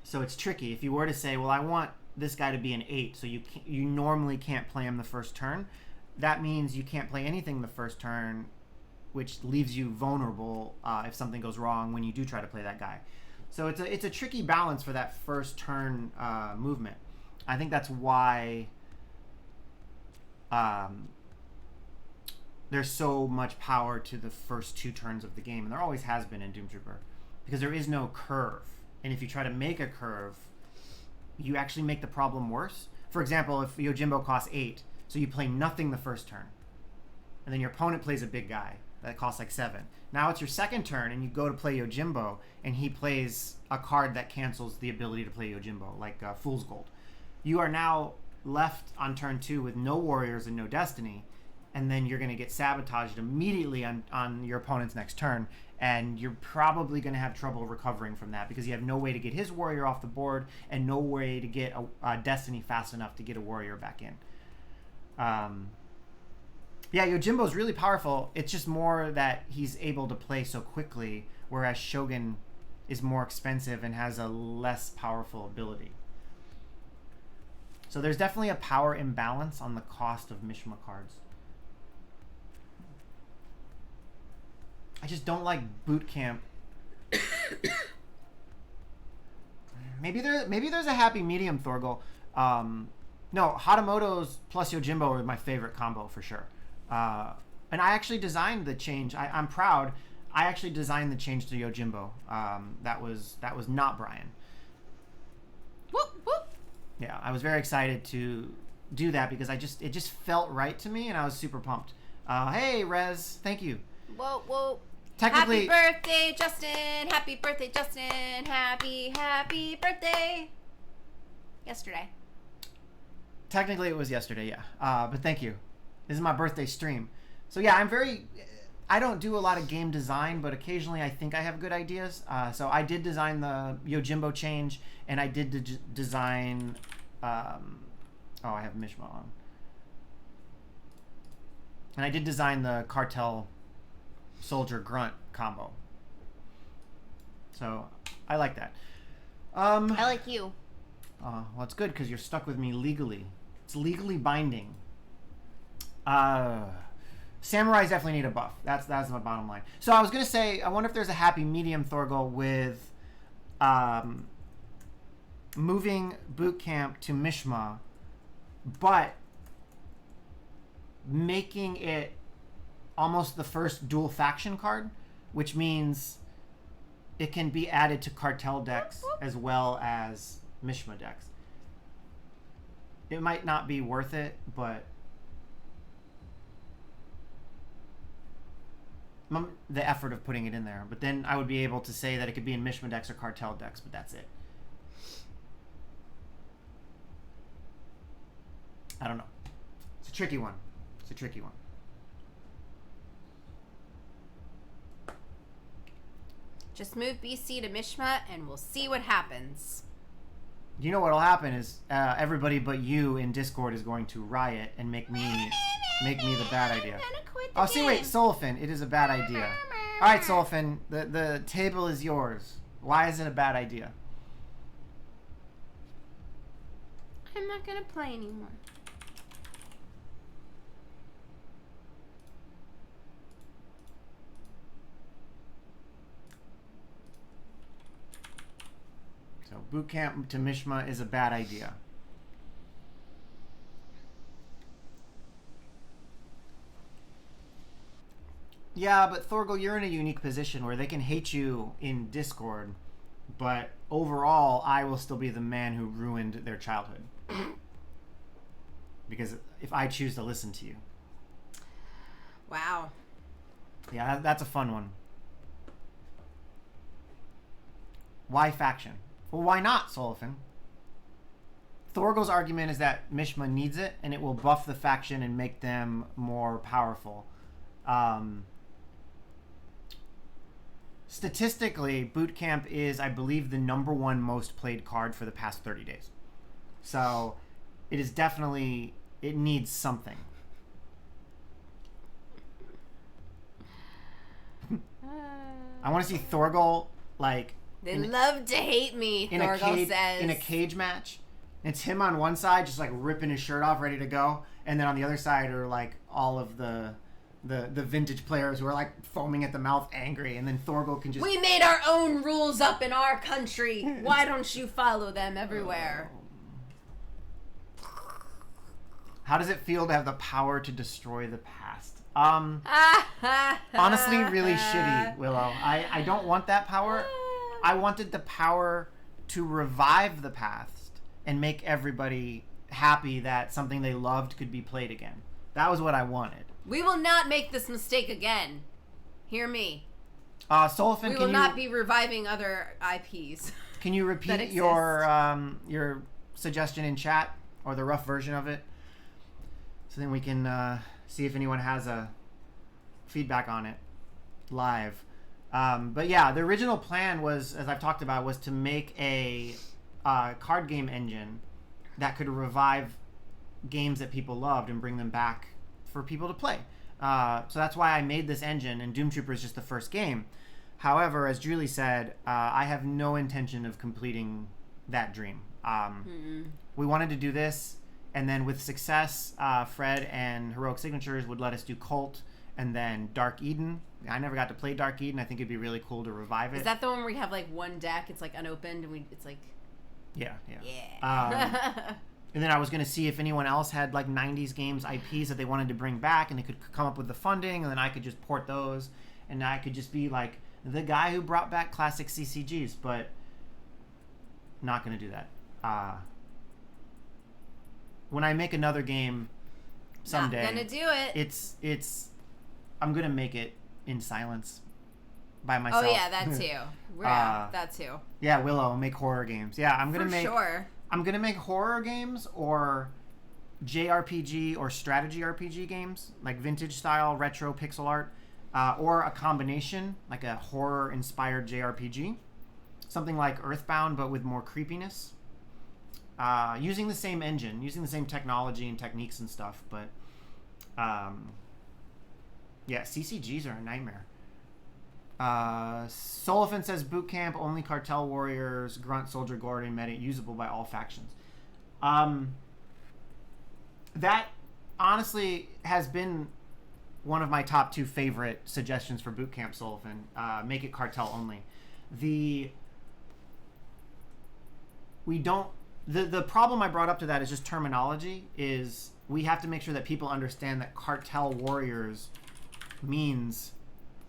So it's tricky. If you were to say, well, I want this guy to be an 8, so you normally can't play him the first turn, that means you can't play anything the first turn, which leaves you vulnerable if something goes wrong when you do try to play that guy. So it's a tricky balance for that first turn movement. I think that's why there's so much power to the first 2 turns of the game, and there always has been in Doomtrooper, because there is no curve. And if you try to make a curve, you actually make the problem worse. For example, if Yojimbo costs 8, so you play nothing the first turn, and then your opponent plays a big guy that costs like 7. Now it's your second turn, and you go to play Yojimbo, and he plays a card that cancels the ability to play Yojimbo, like Fool's Gold. You are now left on turn 2 with no warriors and no destiny, and then you're going to get sabotaged immediately on your opponent's next turn, and you're probably going to have trouble recovering from that, because you have no way to get his warrior off the board and no way to get a destiny fast enough to get a warrior back in. Yeah, Yojimbo's really powerful. It's just more that he's able to play so quickly, whereas Shogun is more expensive and has a less powerful ability. So there's definitely a power imbalance on the cost of Mishma cards. I just don't like Boot Camp. Maybe there's a happy medium, Thorgal. No, Hatamoto's plus Yojimbo are my favorite combo for sure. And I actually designed the change. I'm proud. I actually designed the change to Yojimbo. That was not Brian. Whoop whoop. Yeah, I was very excited to do that because it just felt right to me, and I was super pumped. Hey, Rez, thank you. Whoa whoa. Technically, Happy birthday, Justin! Happy birthday, Justin! Happy birthday! Yesterday. technically it was yesterday, yeah. But thank you. This is my birthday stream. So yeah, I don't do a lot of game design, but occasionally I think I have good ideas. So I did design the Yojimbo change, and I did design. I have Mishma on. And I did design the cartel soldier grunt combo. So I like that. I like you. Well, it's good because you're stuck with me legally. It's legally binding. Samurais definitely need a buff. That's my bottom line. So I was gonna say, I wonder if there's a happy medium, Thorgal, with moving boot camp to Mishma, but making it almost the first dual faction card, which means it can be added to cartel decks as well as Mishma decks. It might not be worth it, but the effort of putting it in there. But then I would be able to say that it could be in Mishma decks or cartel decks, but that's it. I don't know. It's a tricky one. Just move BC to Mishma and we'll see what happens. You know what'll happen is everybody but you in Discord is going to riot and make me the bad idea. I'm gonna quit the Oh, see, wait, Solifin, it is a bad idea. All right, Solifin, the table is yours. Why is it a bad idea? I'm not gonna play anymore. So boot camp to Mishma is a bad idea. Yeah, but Thorgal, you're in a unique position where they can hate you in Discord, but overall, I will still be the man who ruined their childhood. Because if I choose to listen to you. Wow. Yeah, that's a fun one. Why faction? Well, why not, Solifin? Thorgal's argument is that Mishma needs it, and it will buff the faction and make them more powerful. Statistically, Boot Camp is, I believe, the #1 most played card for the past 30 days. So, it is definitely, it needs something. I want to see Thorgal, like... They love to hate me, Thorgal says. In a cage match. It's him on one side, just like ripping his shirt off, ready to go. And then on the other side are like all of the vintage players who are like foaming at the mouth, angry. And then Thorgal can just... We made our own rules up in our country. Why don't you follow them everywhere? How does it feel to have the power to destroy the past? Honestly, really shitty, Willow. I don't want that power. I wanted the power to revive the past and make everybody happy that something they loved could be played again. That was what I wanted. We will not make this mistake again. Hear me. Solifin, we will not be reviving other IPs. Can you repeat your suggestion in chat, or the rough version of it, so then we can see if anyone has a feedback on it live. But yeah, the original plan was, as I've talked about, was to make a card game engine that could revive games that people loved and bring them back for people to play. So that's why I made this engine, and Doomtrooper is just the first game. However, as Julie said, I have no intention of completing that dream. We wanted to do this, and then with success, Fred and Heroic Signatures would let us do Cult, and then Dark Eden. I never got to play Dark Eden. I think it'd be really cool to revive it. Is that the one where you have like one deck? It's like unopened, and it's like... Yeah. And then I was going to see if anyone else had like 90s games IPs that they wanted to bring back, and they could come up with the funding, and then I could just port those, and I could just be like the guy who brought back classic CCGs, but not going to do that. When I make another game someday, not gonna do it. I'm going to make it in silence by myself. Oh yeah, that too. Yeah, that too. Yeah, Willow, make horror games. Yeah, I'm going to make sure. I'm going to make horror games or JRPG or strategy RPG games, like vintage style, retro pixel art, or a combination, like a horror-inspired JRPG. Something like Earthbound, but with more creepiness. Using the same engine, using the same technology and techniques and stuff, but yeah, CCGs are a nightmare. Solifan says boot camp, only cartel warriors, grunt, soldier, guardian, medic, usable by all factions. That honestly has been one of my top 2 favorite suggestions for boot camp, Solifan. Make it cartel only. The problem I brought up to that is just terminology. Is we have to make sure that people understand that cartel warriors means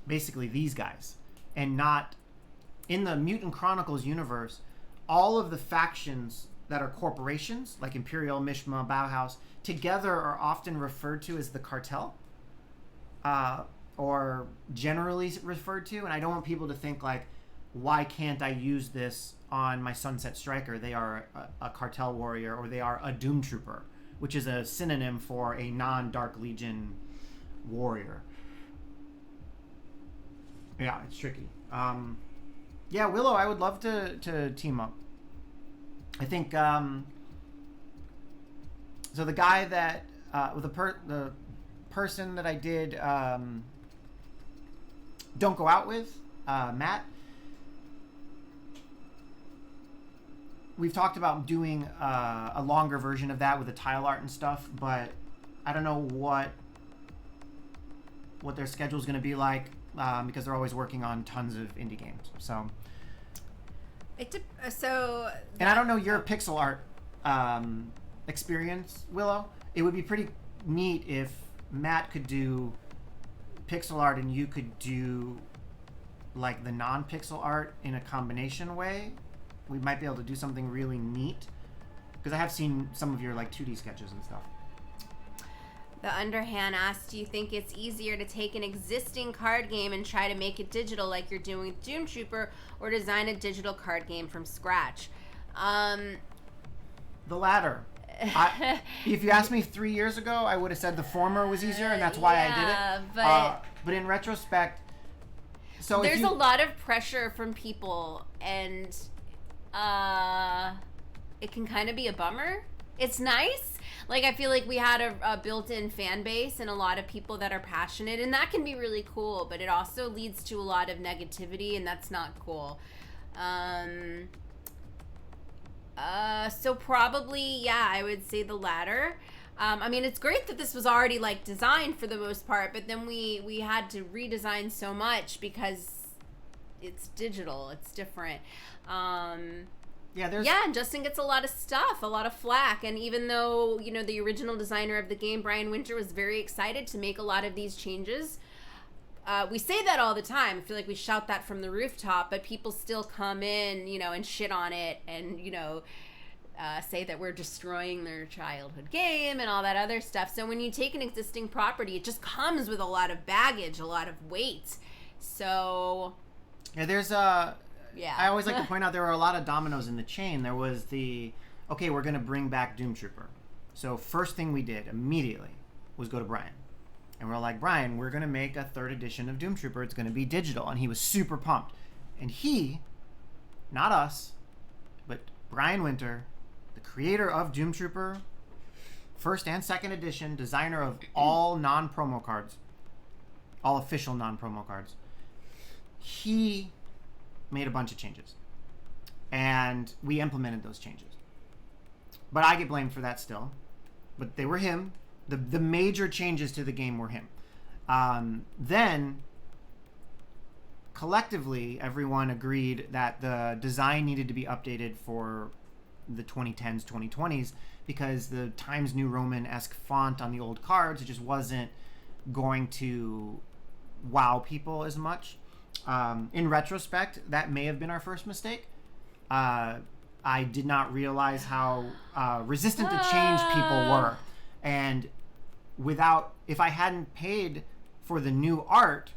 basically these guys, and not in the Mutant Chronicles universe. All of the factions that are corporations like Imperial, Mishma, Bauhaus together are often referred to as the cartel, or generally referred to. And I don't want people to think like, why can't I use this on my Sunset Striker? They are a cartel warrior, or they are a Doomtrooper, which is a synonym for a non-Dark Legion warrior. Yeah, it's tricky. Yeah, Willow, I would love to team up. I think so. The guy that the person that I did Don't Go Out with, Matt. We've talked about doing a longer version of that with the tile art and stuff, but I don't know what their schedule is going to be like. Because they're always working on tons of indie games. So, and I don't know your pixel art experience, Willow. It would be pretty neat if Matt could do pixel art and you could do like the non-pixel art in a combination way. We might be able to do something really neat, because I have seen some of your like 2D sketches and stuff. The Underhand asked, do you think it's easier to take an existing card game and try to make it digital like you're doing with Doomtrooper, or design a digital card game from scratch? The latter. If you asked me 3 years ago, I would have said the former was easier, and that's why I did it. But in retrospect, so there's a lot of pressure from people, and it can kind of be a bummer. It's nice. Like, I feel like we had a built-in fan base and a lot of people that are passionate, and that can be really cool, but it also leads to a lot of negativity, and that's not cool. So probably, yeah, I would say the latter. I mean, it's great that this was already, like, designed for the most part, but then we had to redesign so much because it's digital. It's different. Yeah, and Justin gets a lot of stuff, a lot of flack. And even though, you know, the original designer of the game, Brian Winter, was very excited to make a lot of these changes, we say that all the time. I feel like we shout that from the rooftop, but people still come in, you know, and shit on it and, you know, say that we're destroying their childhood game and all that other stuff. So when you take an existing property, it just comes with a lot of baggage, a lot of weight. So... yeah, there's yeah. I always like to point out there were a lot of dominoes in the chain. There was okay, we're going to bring back Doomtrooper. So first thing we did immediately was go to Brian. And we're like, Brian, we're going to make a 3rd edition of Doomtrooper. It's going to be digital. And he was super pumped. And he, not us, but Brian Winter, the creator of Doomtrooper, 1st and 2nd edition, designer of all non-promo cards, all official non-promo cards, he made a bunch of changes, and we implemented those changes. But I get blamed for that still. But they were him. The major changes to the game were him. Then, collectively, everyone agreed that the design needed to be updated for the 2010s, 2020s, because the Times New Roman-esque font on the old cards just wasn't going to wow people as much. In retrospect, that may have been our first mistake. I did not realize how resistant to change people were. And if I hadn't paid for the new art,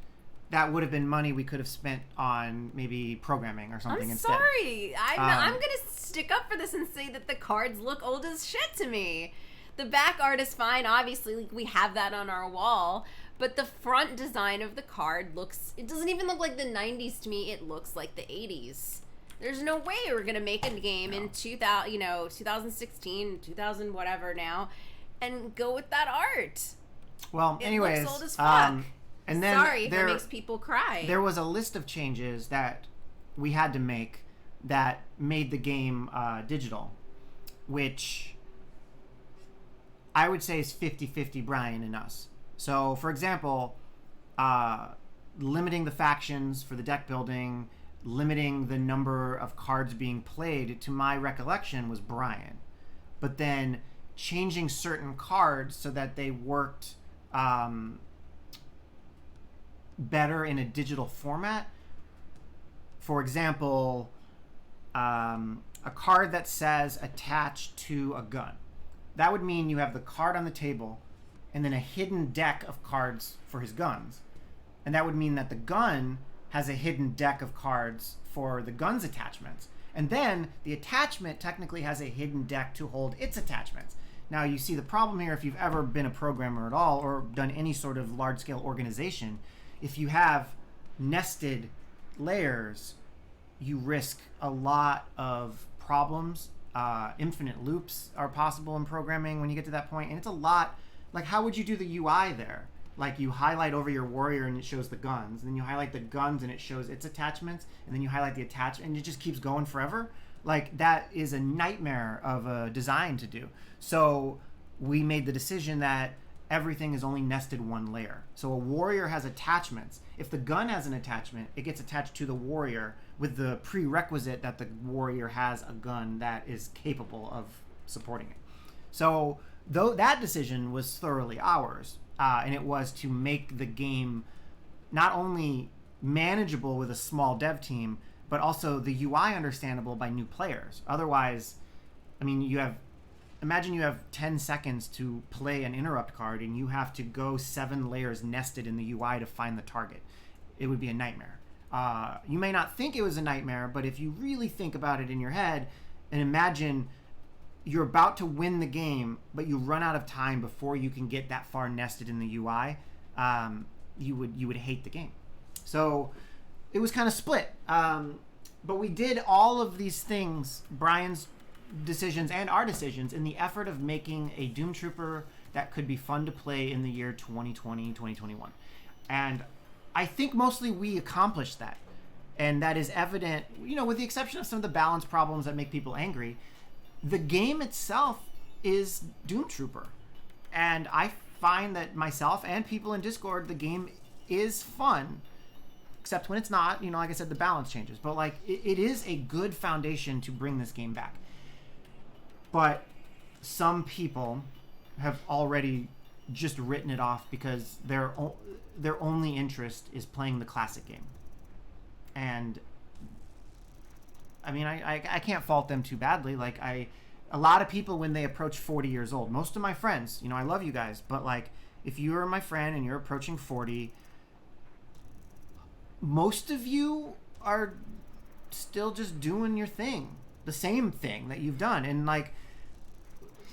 that would have been money we could have spent on maybe programming or something instead. Sorry. I'm going to stick up for this and say that the cards look old as shit to me. The back art is fine. Obviously, like, we have that on our wall. But the front design of the card it doesn't even look like the 90s to me. It looks like the 80s. There's no way we're going to make a game in 2016, 2000 whatever now, and go with that art. Well, anyways, looks old as fuck. And then sorry if it makes people cry. There was a list of changes that we had to make that made the game digital, which I would say is 50-50 Brian and us. So, for example, limiting the factions for the deck building, limiting the number of cards being played, to my recollection, was Brian. But then changing certain cards so that they worked better in a digital format. For example, a card that says attached to a gun. That would mean you have the card on the table and then a hidden deck of cards for his guns. And that would mean that the gun has a hidden deck of cards for the gun's attachments. And then the attachment technically has a hidden deck to hold its attachments. Now, you see the problem here, if you've ever been a programmer at all or done any sort of large-scale organization, if you have nested layers, you risk a lot of problems. Infinite loops are possible in programming when you get to that point. And it's a lot, like, how would you do the UI there? Like, you highlight over your warrior and it shows the guns, and then you highlight the guns and it shows its attachments, and then you highlight the attachment, and it just keeps going forever. Like, that is a nightmare of a design to do. So we made the decision that everything is only nested one layer. So a warrior has attachments. If the gun has an attachment, it gets attached to the warrior with the prerequisite that the warrior has a gun that is capable of supporting it. So though that decision was thoroughly ours, and it was to make the game not only manageable with a small dev team, but also the UI understandable by new players. Otherwise, I mean, imagine you have 10 seconds to play an interrupt card and you have to go 7 layers nested in the UI to find the target. It would be a nightmare. You may not think it was a nightmare, but if you really think about it in your head and imagine you're about to win the game, but you run out of time before you can get that far nested in the UI, you would hate the game. So it was kind of split. But we did all of these things, Brian's decisions and our decisions, in the effort of making a Doomtrooper that could be fun to play in the year 2020, 2021. And I think mostly we accomplished that. And that is evident, with the exception of some of the balance problems that make people angry. The game itself is Doomtrooper. And I find that myself and people in Discord, the game is fun. Except when it's not, like I said, the balance changes. But it is a good foundation to bring this game back. But some people have already just written it off because their only interest is playing the classic game. And I mean, I can't fault them too badly. A lot of people, when they approach 40 years old, most of my friends, I love you guys, but if you're my friend and you're approaching 40, most of you are still just doing your thing, the same thing that you've done. And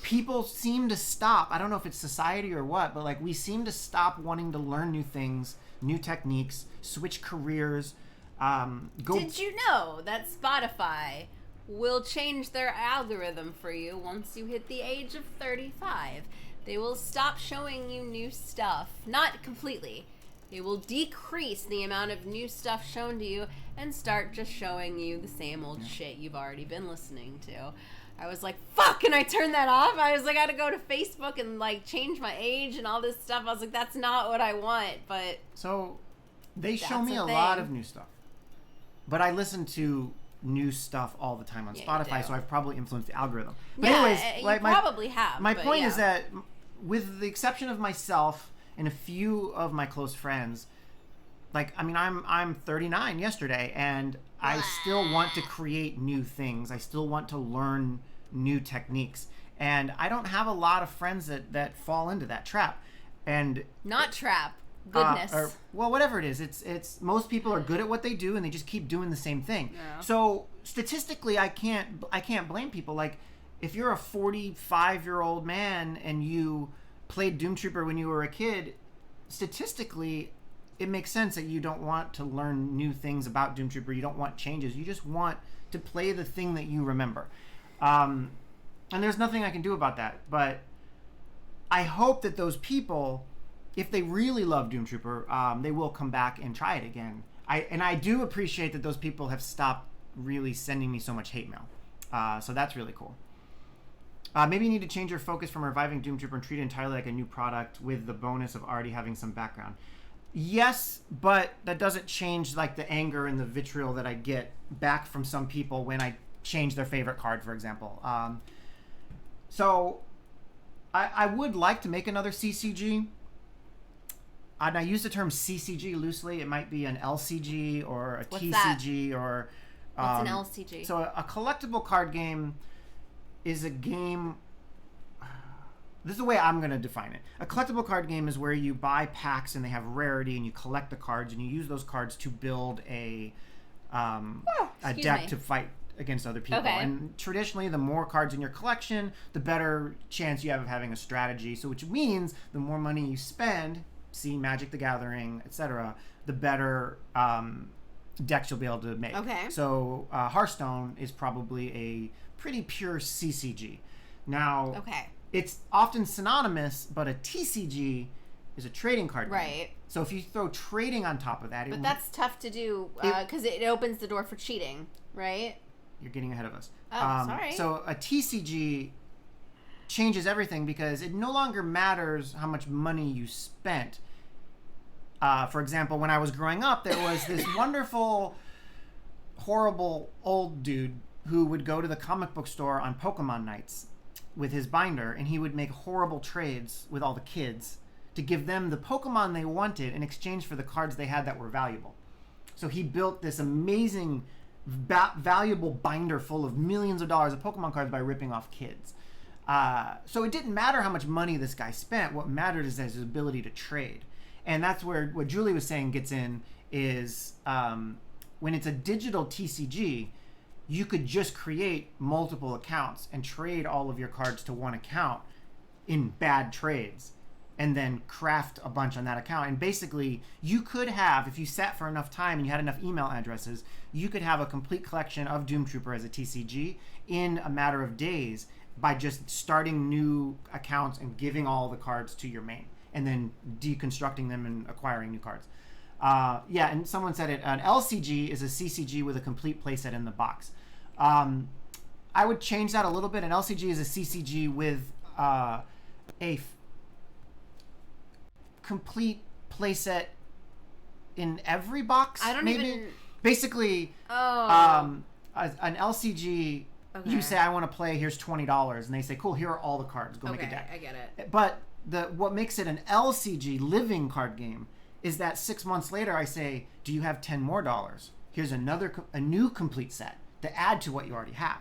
people seem to stop. I don't know if it's society or what, but we seem to stop wanting to learn new things, new techniques, switch careers. Did you know that Spotify will change their algorithm for you once you hit the age of 35? They will stop showing you new stuff. Not completely. They will decrease the amount of new stuff shown to you and start just showing you the same old shit you've already been listening to. I was like, fuck, can I turn that off? I was like, I had to go to Facebook and change my age and all this stuff. I was like, that's not what I want, but... So, they show me a lot of new stuff. But I listen to new stuff all the time on Yeah, you Spotify, do. so I've probably influenced the algorithm. But Yeah, anyways, you like probably have. my but point yeah. is that, with the exception of myself and a few of my close friends, like, I mean, I'm 39 yesterday, and I still want to create new things. I still want to learn new techniques, and I don't have a lot of friends that fall into that trap. And Not trap. Goodness. well, whatever it is, it's most people are good at what they do, and they just keep doing the same thing. Yeah. So statistically, I can't blame people. Like, if you're a 45-year-old man and you played Doomtrooper when you were a kid, statistically, it makes sense that you don't want to learn new things about Doomtrooper. You don't want changes. You just want to play the thing that you remember. And there's nothing I can do about that. But I hope that those people, if they really love Doomtrooper, they will come back and try it again. I do appreciate that those people have stopped really sending me so much hate mail. So that's really cool. Maybe you need to change your focus from reviving Doomtrooper and treat it entirely like a new product with the bonus of already having some background. Yes, but that doesn't change like the anger and the vitriol that I get back from some people when I change their favorite card, for example. So I would like to make another CCG. And I use the term CCG loosely. It might be an LCG or a What's TCG or... What's an LCG? So a collectible card game is a game... This is the way I'm going to define it. A collectible card game is where you buy packs and they have rarity, and you collect the cards, and you use those cards to build a deck to fight against other people. Okay. And traditionally, the more cards in your collection, the better chance you have of having a strategy. So which means the more money you spend, see Magic the Gathering, etc., the better decks you'll be able to make. Okay. So Hearthstone is probably a pretty pure CCG. Now... Okay. It's often synonymous, but a TCG is a trading card game. Right. So if you throw trading on top of that... But that's tough to do because it opens the door for cheating, right? You're getting ahead of us. Oh, sorry. So a TCG changes everything because it no longer matters how much money you spent. For example, when I was growing up, there was this wonderful, horrible old dude who would go to the comic book store on Pokemon nights with his binder, and he would make horrible trades with all the kids to give them the Pokemon they wanted in exchange for the cards they had that were valuable. So he built this amazing, valuable binder full of millions of dollars of Pokemon cards by ripping off kids. So it didn't matter how much money this guy spent. What mattered is his ability to trade. And that's where what Julie was saying gets in is when it's a digital TCG, you could just create multiple accounts and trade all of your cards to one account in bad trades and then craft a bunch on that account. And basically, you could have, if you sat for enough time and you had enough email addresses, you could have a complete collection of Doomtrooper as a TCG in a matter of days by just starting new accounts and giving all the cards to your main and then deconstructing them and acquiring new cards. Yeah, and someone said it, an LCG is a CCG with a complete playset in the box. I would change that a little bit. An LCG is a CCG with complete playset in every box. I don't maybe. even... Basically, Oh. An LCG, Okay. you say, I want to play, here's $20. And they say, cool, here are all the cards. Go make a Okay, deck. I get it. But what makes it an LCG, living card game, is that 6 months later I say, do you have $10 more? Here's a new complete set to add to what you already have.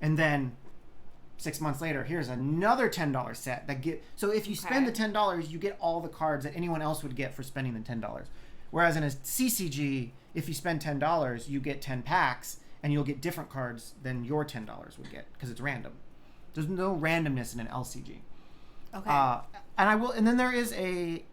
And then 6 months later, here's another $10 set so if you spend the $10, you get all the cards that anyone else would get for spending the $10. Whereas in a CCG, if you spend $10, you get 10 packs and you'll get different cards than your $10 would get because it's random. There's no randomness in an LCG. Okay. And then there is a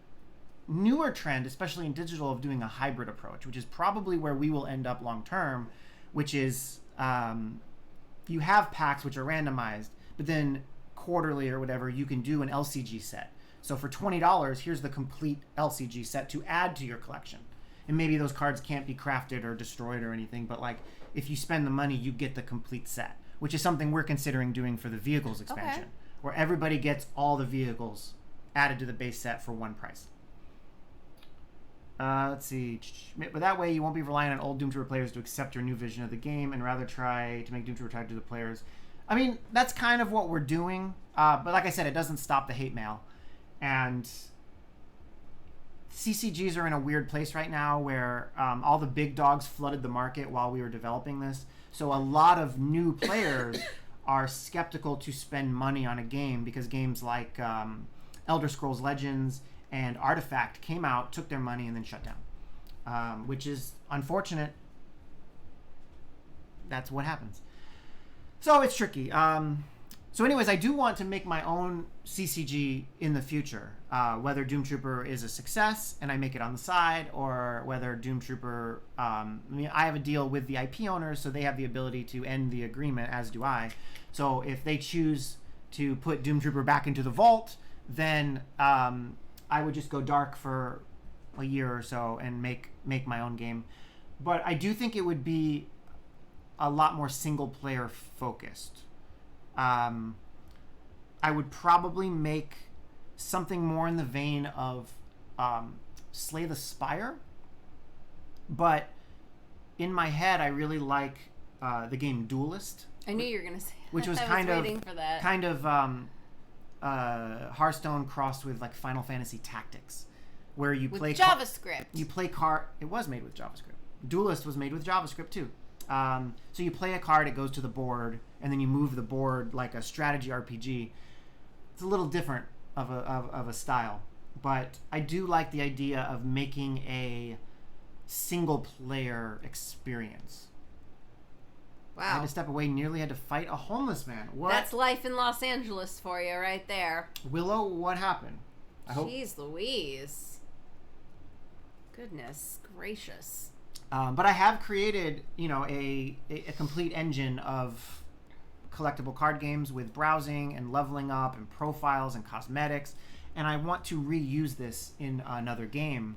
newer trend, especially in digital, of doing a hybrid approach, which is probably where we will end up long term, which is you have packs which are randomized, but then quarterly or whatever, you can do an LCG set. So for $20, here's the complete LCG set to add to your collection. And maybe those cards can't be crafted or destroyed or anything, but like if you spend the money, you get the complete set, which is something we're considering doing for the vehicles expansion, where everybody gets all the vehicles added to the base set for one price. Let's see. But that way, you won't be relying on old Doomtrooper players to accept your new vision of the game, and rather try to make Doomtrooper tied to the players. I mean, that's kind of what we're doing. But like I said, it doesn't stop the hate mail. And CCGs are in a weird place right now where all the big dogs flooded the market while we were developing this. So a lot of new players are skeptical to spend money on a game because games like Elder Scrolls Legends and Artifact came out, took their money, and then shut down, which is unfortunate. That's what happens. So it's tricky. So anyways, I do want to make my own CCG in the future, whether Doomtrooper is a success and I make it on the side, or whether Doomtrooper, I mean, I have a deal with the IP owners, so they have the ability to end the agreement, as do I. So if they choose to put Doomtrooper back into the vault, then I would just go dark for a year or so and make my own game. But I do think it would be a lot more single player focused. I would probably make something more in the vein of Slay the Spire, but in my head I really like the game Duelist. I knew you were gonna say that. Which was waiting for that. kind of Hearthstone crossed with like Final Fantasy Tactics, where you with play JavaScript. you play card. It was made with JavaScript. Duelist was made with JavaScript too. So you play a card, it goes to the board, and then you move the board like a strategy RPG. It's a little different of a style, but I do like the idea of making a single player experience. Wow. I had to step away, nearly had to fight a homeless man. What? That's life in Los Angeles for you right there. Willow, what happened? Jeez Louise. Goodness gracious. But I have created, a complete engine of collectible card games with browsing and leveling up and profiles and cosmetics, and I want to reuse this in another game,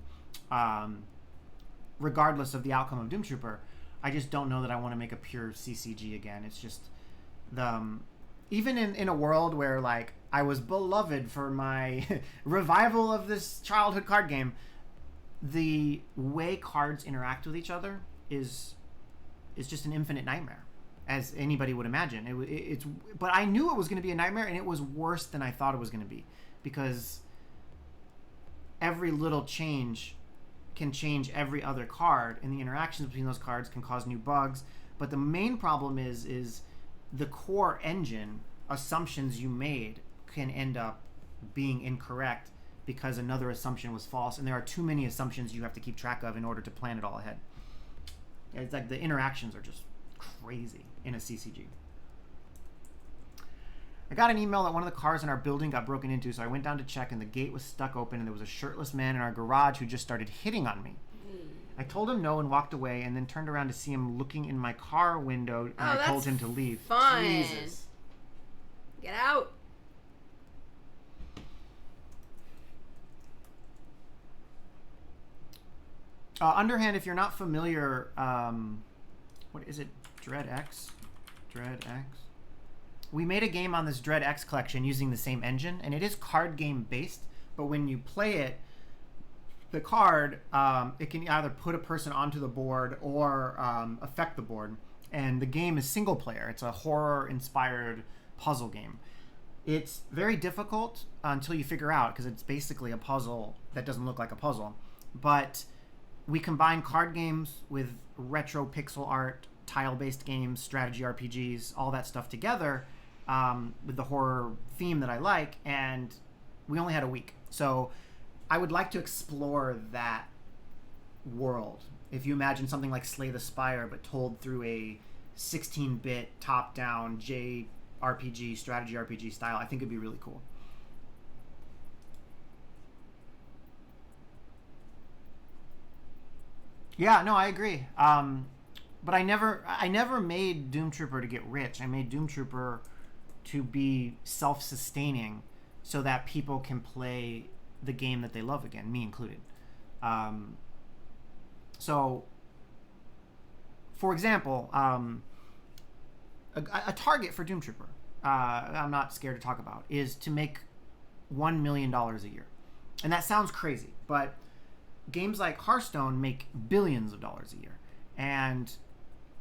regardless of the outcome of Doomtrooper. I just don't know that I want to make a pure CCG again. It's just even in a world where like I was beloved for my revival of this childhood card game. The way cards interact with each other is just an infinite nightmare, as anybody would imagine. But I knew it was going to be a nightmare, and it was worse than I thought it was going to be, because every little change can change every other card, and the interactions between those cards can cause new bugs. But the main problem is the core engine assumptions you made can end up being incorrect, because another assumption was false, and there are too many assumptions you have to keep track of in order to plan it all ahead. It's like the interactions are just crazy in a CCG. I got an email that one of the cars in our building got broken into, so I went down to check, and the gate was stuck open, and there was a shirtless man in our garage who just started hitting on me. I told him no and walked away, and then turned around to see him looking in my car window, and I told him to leave. Fun. Jesus. Get out. Underhand, if you're not familiar, what is it? Dread X? We made a game on this Dread X collection using the same engine, and it is card game based, but when you play it, the card, it can either put a person onto the board or affect the board, and the game is single player. It's a horror-inspired puzzle game. It's very difficult until you figure out, because it's basically a puzzle that doesn't look like a puzzle, but we combine card games with retro pixel art, tile-based games, strategy RPGs, all that stuff together with the horror theme that I like, and we only had a week. So I would like to explore that world. If you imagine something like Slay the Spire, but told through a 16-bit top-down JRPG, strategy RPG style, I think it'd be really cool. Yeah, no, I agree. But I never made Doomtrooper to get rich. I made Doomtrooper to be self-sustaining, so that people can play the game that they love again, me included. So, for example, a target for Doomtrooper, I'm not scared to talk about, is to make $1 million a year. And that sounds crazy, but games like Hearthstone make billions of dollars a year. And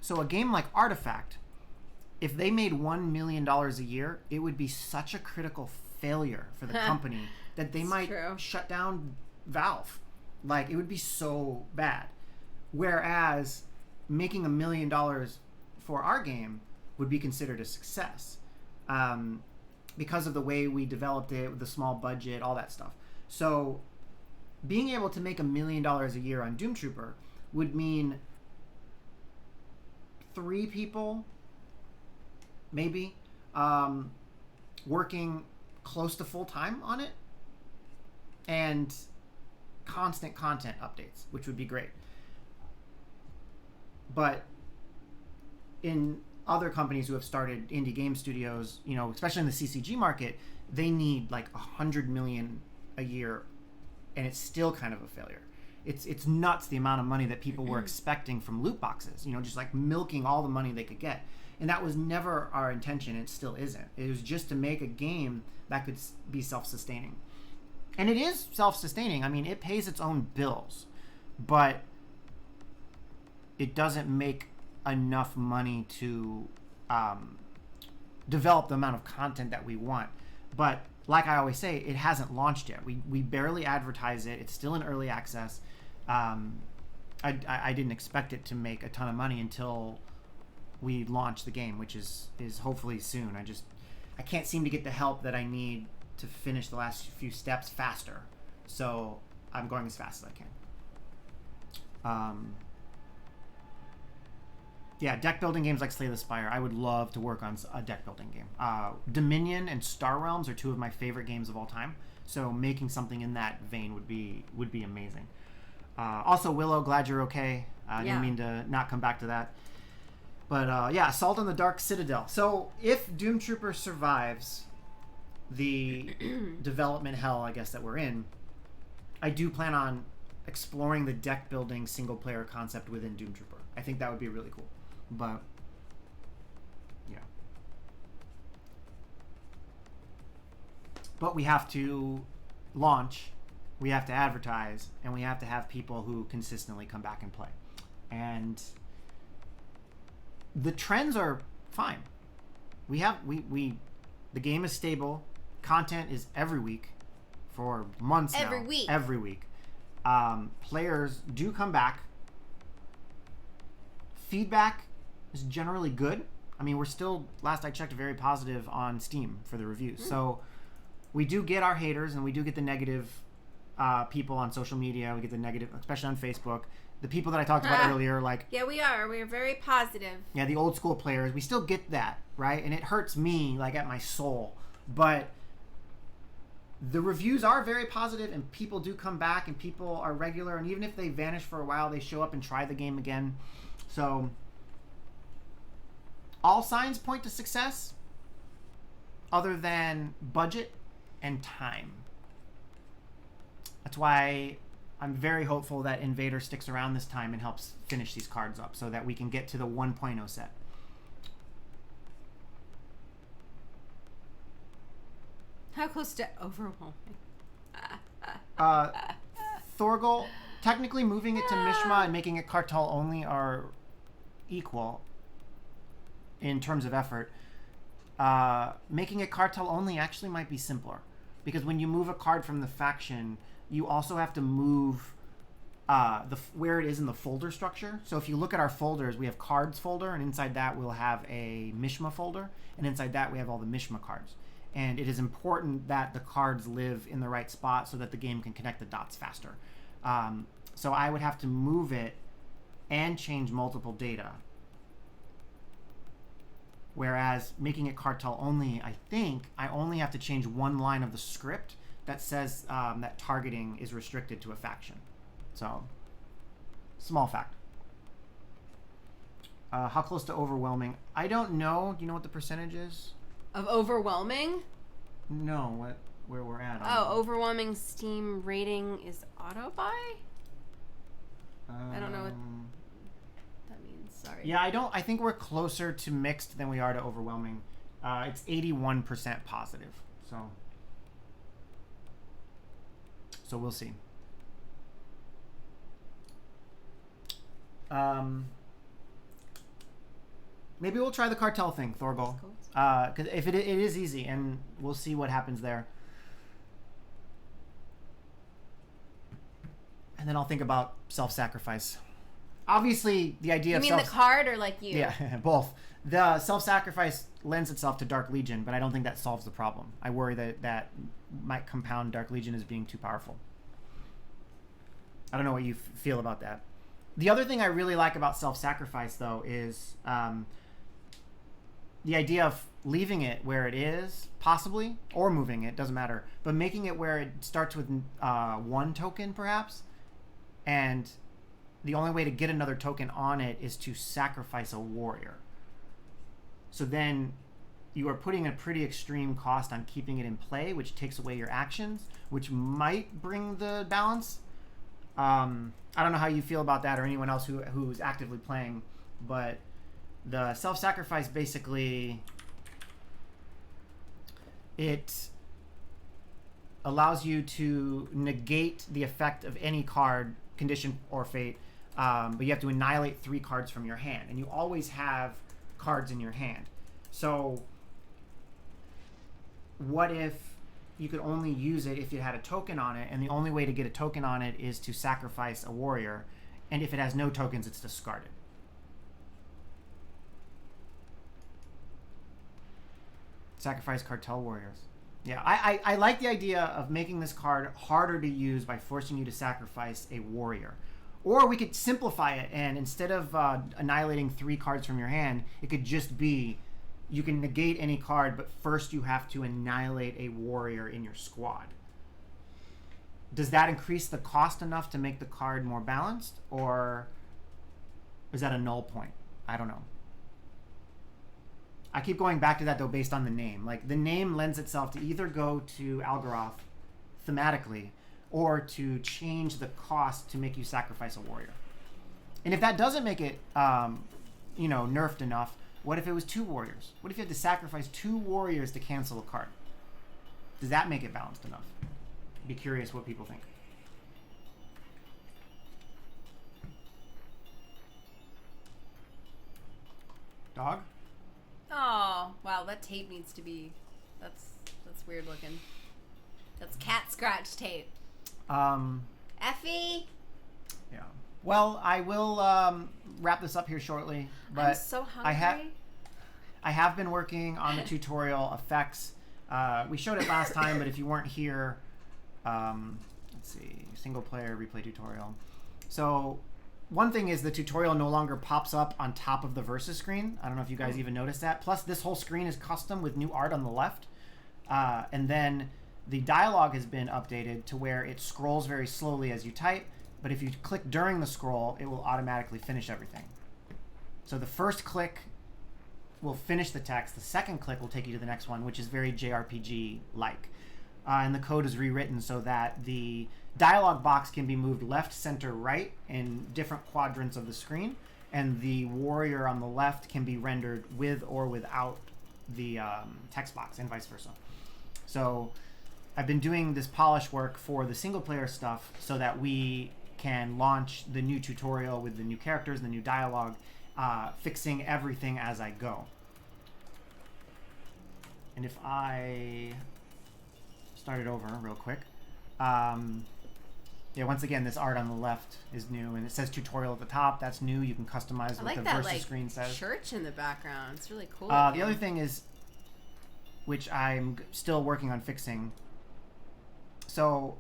so a game like Artifact, if they made $1 million a year, it would be such a critical failure for the company that they might shut down Valve. Like, it would be so bad. Whereas making $1 million for our game would be considered a success because of the way we developed it with the small budget, all that stuff. So being able to make $1 million a year on Doomtrooper would mean 3 people, maybe, working close to full time on it, and constant content updates, which would be great. But in other companies who have started indie game studios, you know, especially in the CCG market, they need like 100 million a year, and it's still kind of a failure. It's nuts the amount of money that people were expecting from loot boxes, you know, just like milking all the money they could get. And that was never our intention. It still isn't. It was just to make a game that could be self-sustaining. And it is self-sustaining. I mean, it pays its own bills, but it doesn't make enough money to develop the amount of content that we want. But like I always say, it hasn't launched yet. We barely advertise it. It's still in early access. I didn't expect it to make a ton of money until we launch the game, which is hopefully soon. I can't seem to get the help that I need to finish the last few steps faster. So I'm going as fast as I can. Yeah, deck building games like Slay the Spire. I would love to work on a deck building game. Dominion and Star Realms are 2 of my favorite games of all time. So making something in that vein would be amazing. Also, Willow, glad you're okay. I didn't mean to not come back to that. But yeah, Assault on the Dark Citadel. So if Doomtrooper survives the development hell, I guess, that we're in, I do plan on exploring the deck building single player concept within Doomtrooper. I think that would be really cool. But yeah. But we have to launch, we have to advertise, and we have to have people who consistently come back and play. And the trends are fine. The game is stable. Content is every week for months now. Every week. Players do come back. Feedback is generally good. I mean, we're still, last I checked, very positive on Steam for the reviews. So we do get our haters, and we do get the negative people on social media. We get the negative, especially on Facebook. The people that I talked about earlier, like... Yeah, we are. We are very positive. Yeah, the old school players. We still get that, right? And it hurts me, like, at my soul. But the reviews are very positive, and people do come back, and people are regular. And even if they vanish for a while, they show up and try the game again. So all signs point to success other than budget and time. That's why I'm very hopeful that Invader sticks around this time and helps finish these cards up so that we can get to the 1.0 set. How close to overwhelming? Thorgal, technically moving it to Mishma and making it Cartel only are equal in terms of effort. Making it Cartel only actually might be simpler, because when you move a card from the faction, you also have to move where it is in the folder structure. So if you look at our folders, we have cards folder, and inside that we'll have a Mishma folder, and inside that we have all the Mishma cards. And it is important that the cards live in the right spot so that the game can connect the dots faster. So I would have to move it and change multiple data. Whereas making it Cartel only, I think I only have to change one line of the script that says that targeting is restricted to a faction. So, small fact. How close to overwhelming? I don't know. Do you know what the percentage is? Of overwhelming? No, where we're at. Overwhelming Steam rating is auto buy? I don't know what that means. Sorry. Yeah, I think we're closer to mixed than we are to overwhelming. It's 81% positive. So, we'll see. Maybe we'll try the cartel thing, Thorgol. Cool. Because if it is easy, and we'll see what happens there. And then I'll think about self-sacrifice. Obviously, the idea You of mean the card or like you? Yeah, both. The self-sacrifice lends itself to Dark Legion, but I don't think that solves the problem. I worry that might compound Dark Legion as being too powerful. I don't know what you feel about that. The other thing I really like about self-sacrifice, though, is the idea of leaving it where it is, possibly, or moving it, doesn't matter, but making it where it starts with 1 token, perhaps, and the only way to get another token on it is to sacrifice a warrior. So then you are putting a pretty extreme cost on keeping it in play, which takes away your actions, which might bring the balance. I don't know how you feel about that or anyone else who's actively playing, but the self-sacrifice basically, it allows you to negate the effect of any card, condition, or fate, but you have to annihilate 3 cards from your hand, and you always have cards in your hand. So what if you could only use it if it had a token on it, and the only way to get a token on it is to sacrifice a warrior, and if it has no tokens, it's discarded. Sacrifice cartel warriors. Yeah, I like the idea of making this card harder to use by forcing you to sacrifice a warrior. Or we could simplify it, and instead of annihilating 3 cards from your hand, it could just be you can negate any card, but first you have to annihilate a warrior in your squad. Does that increase the cost enough to make the card more balanced, or is that a null point? I don't know. I keep going back to that, though, based on the name. Like, the name lends itself to either go to Algaroth thematically or to change the cost to make you sacrifice a warrior. And if that doesn't make it, nerfed enough, what if it was 2 warriors? What if you had to sacrifice 2 warriors to cancel a card? Does that make it balanced enough? Be curious what people think. Dog? Oh, wow, that tape needs to be... That's weird looking. That's cat scratch tape. Effie? Yeah. Well, I will wrap this up here shortly. But I'm so hungry. I have been working on the tutorial effects. We showed it last time, but if you weren't here, let's see, single player replay tutorial. So one thing is the tutorial no longer pops up on top of the versus screen. I don't know if you guys even noticed that. Plus, this whole screen is custom with new art on the left. And then the dialogue has been updated to where it scrolls very slowly as you type, but if you click during the scroll, it will automatically finish everything. So the first click will finish the text. The second click will take you to the next one, which is very JRPG-like. And the code is rewritten so that the dialogue box can be moved left, center, right in different quadrants of the screen, and the warrior on the left can be rendered with or without the text box, and vice versa. So I've been doing this polish work for the single player stuff so that we can launch the new tutorial with the new characters, the new dialogue, fixing everything as I go. And if I start it over real quick, yeah, once again, this art on the left is new, and it says tutorial at the top. That's new. You can customize what the versus screen says. Church in the background. It's really cool. The other thing is, which I'm still working on fixing. So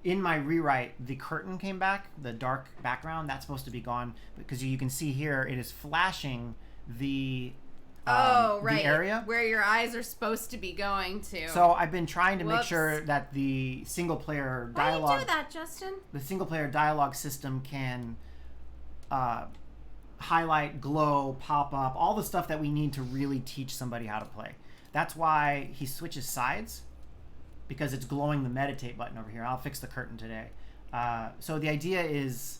in my rewrite, the curtain came back, the dark background. That's supposed to be gone because you can see here it is flashing the right, the area where your eyes are supposed to be going to. So I've been trying to make sure that the single player dialogue. Why do you do that, Justin? The single player dialogue system can highlight, glow, pop up, all the stuff that we need to really teach somebody how to play. That's why he switches sides, because it's glowing the meditate button over here. I'll fix the curtain today. So the idea is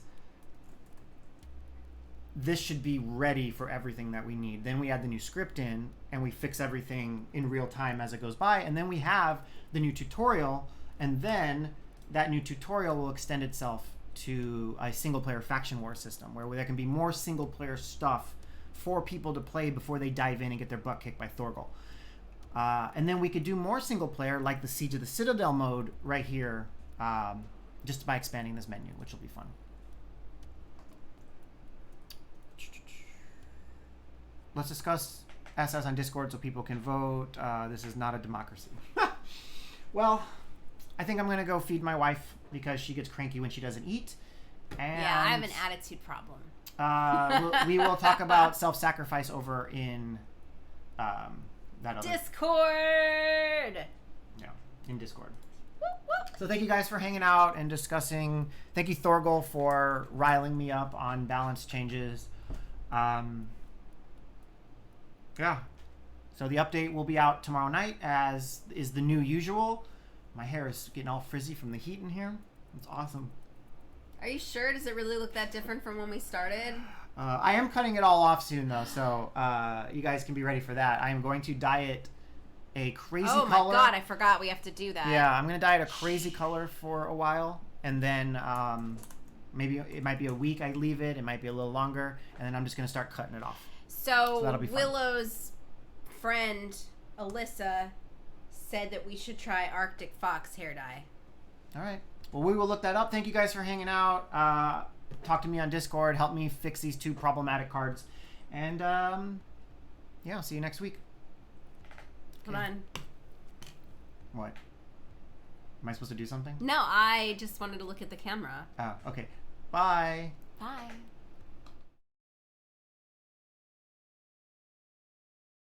this should be ready for everything that we need. Then we add the new script in, and we fix everything in real time as it goes by. And then we have the new tutorial, and then that new tutorial will extend itself to a single-player faction war system where there can be more single-player stuff for people to play before they dive in and get their butt kicked by Thorgal. And then we could do more single-player, like the Siege of the Citadel mode right here, just by expanding this menu, which will be fun. Let's discuss SS on Discord so people can vote. This is not a democracy. Well, I think I'm going to go feed my wife because she gets cranky when she doesn't eat. And Yeah, I have an attitude problem. we will talk about self-sacrifice over in that other... Discord! Yeah, in Discord. So thank you guys for hanging out and discussing. Thank you, Thorgal, for riling me up on balance changes. Yeah. So the update will be out tomorrow night, as is the new usual. My hair is getting all frizzy from the heat in here. It's awesome. Are you sure? Does it really look that different from when we started? I am cutting it all off soon, though, so you guys can be ready for that. I am going to dye it a crazy color. Oh my god, I forgot we have to do that. Yeah, I'm going to dye it a crazy color for a while, and then maybe it might be a week I leave it. It might be a little longer, and then I'm just going to start cutting it off. So that'll be fun. Willow's friend, Alyssa, said that we should try Arctic Fox hair dye. All right. Well, we will look that up. Thank you guys for hanging out. Talk to me on Discord. Help me fix these 2 problematic cards. And, yeah, I'll see you next week. Hold on. What? Am I supposed to do something? No, I just wanted to look at the camera. Oh, okay. Bye. Bye.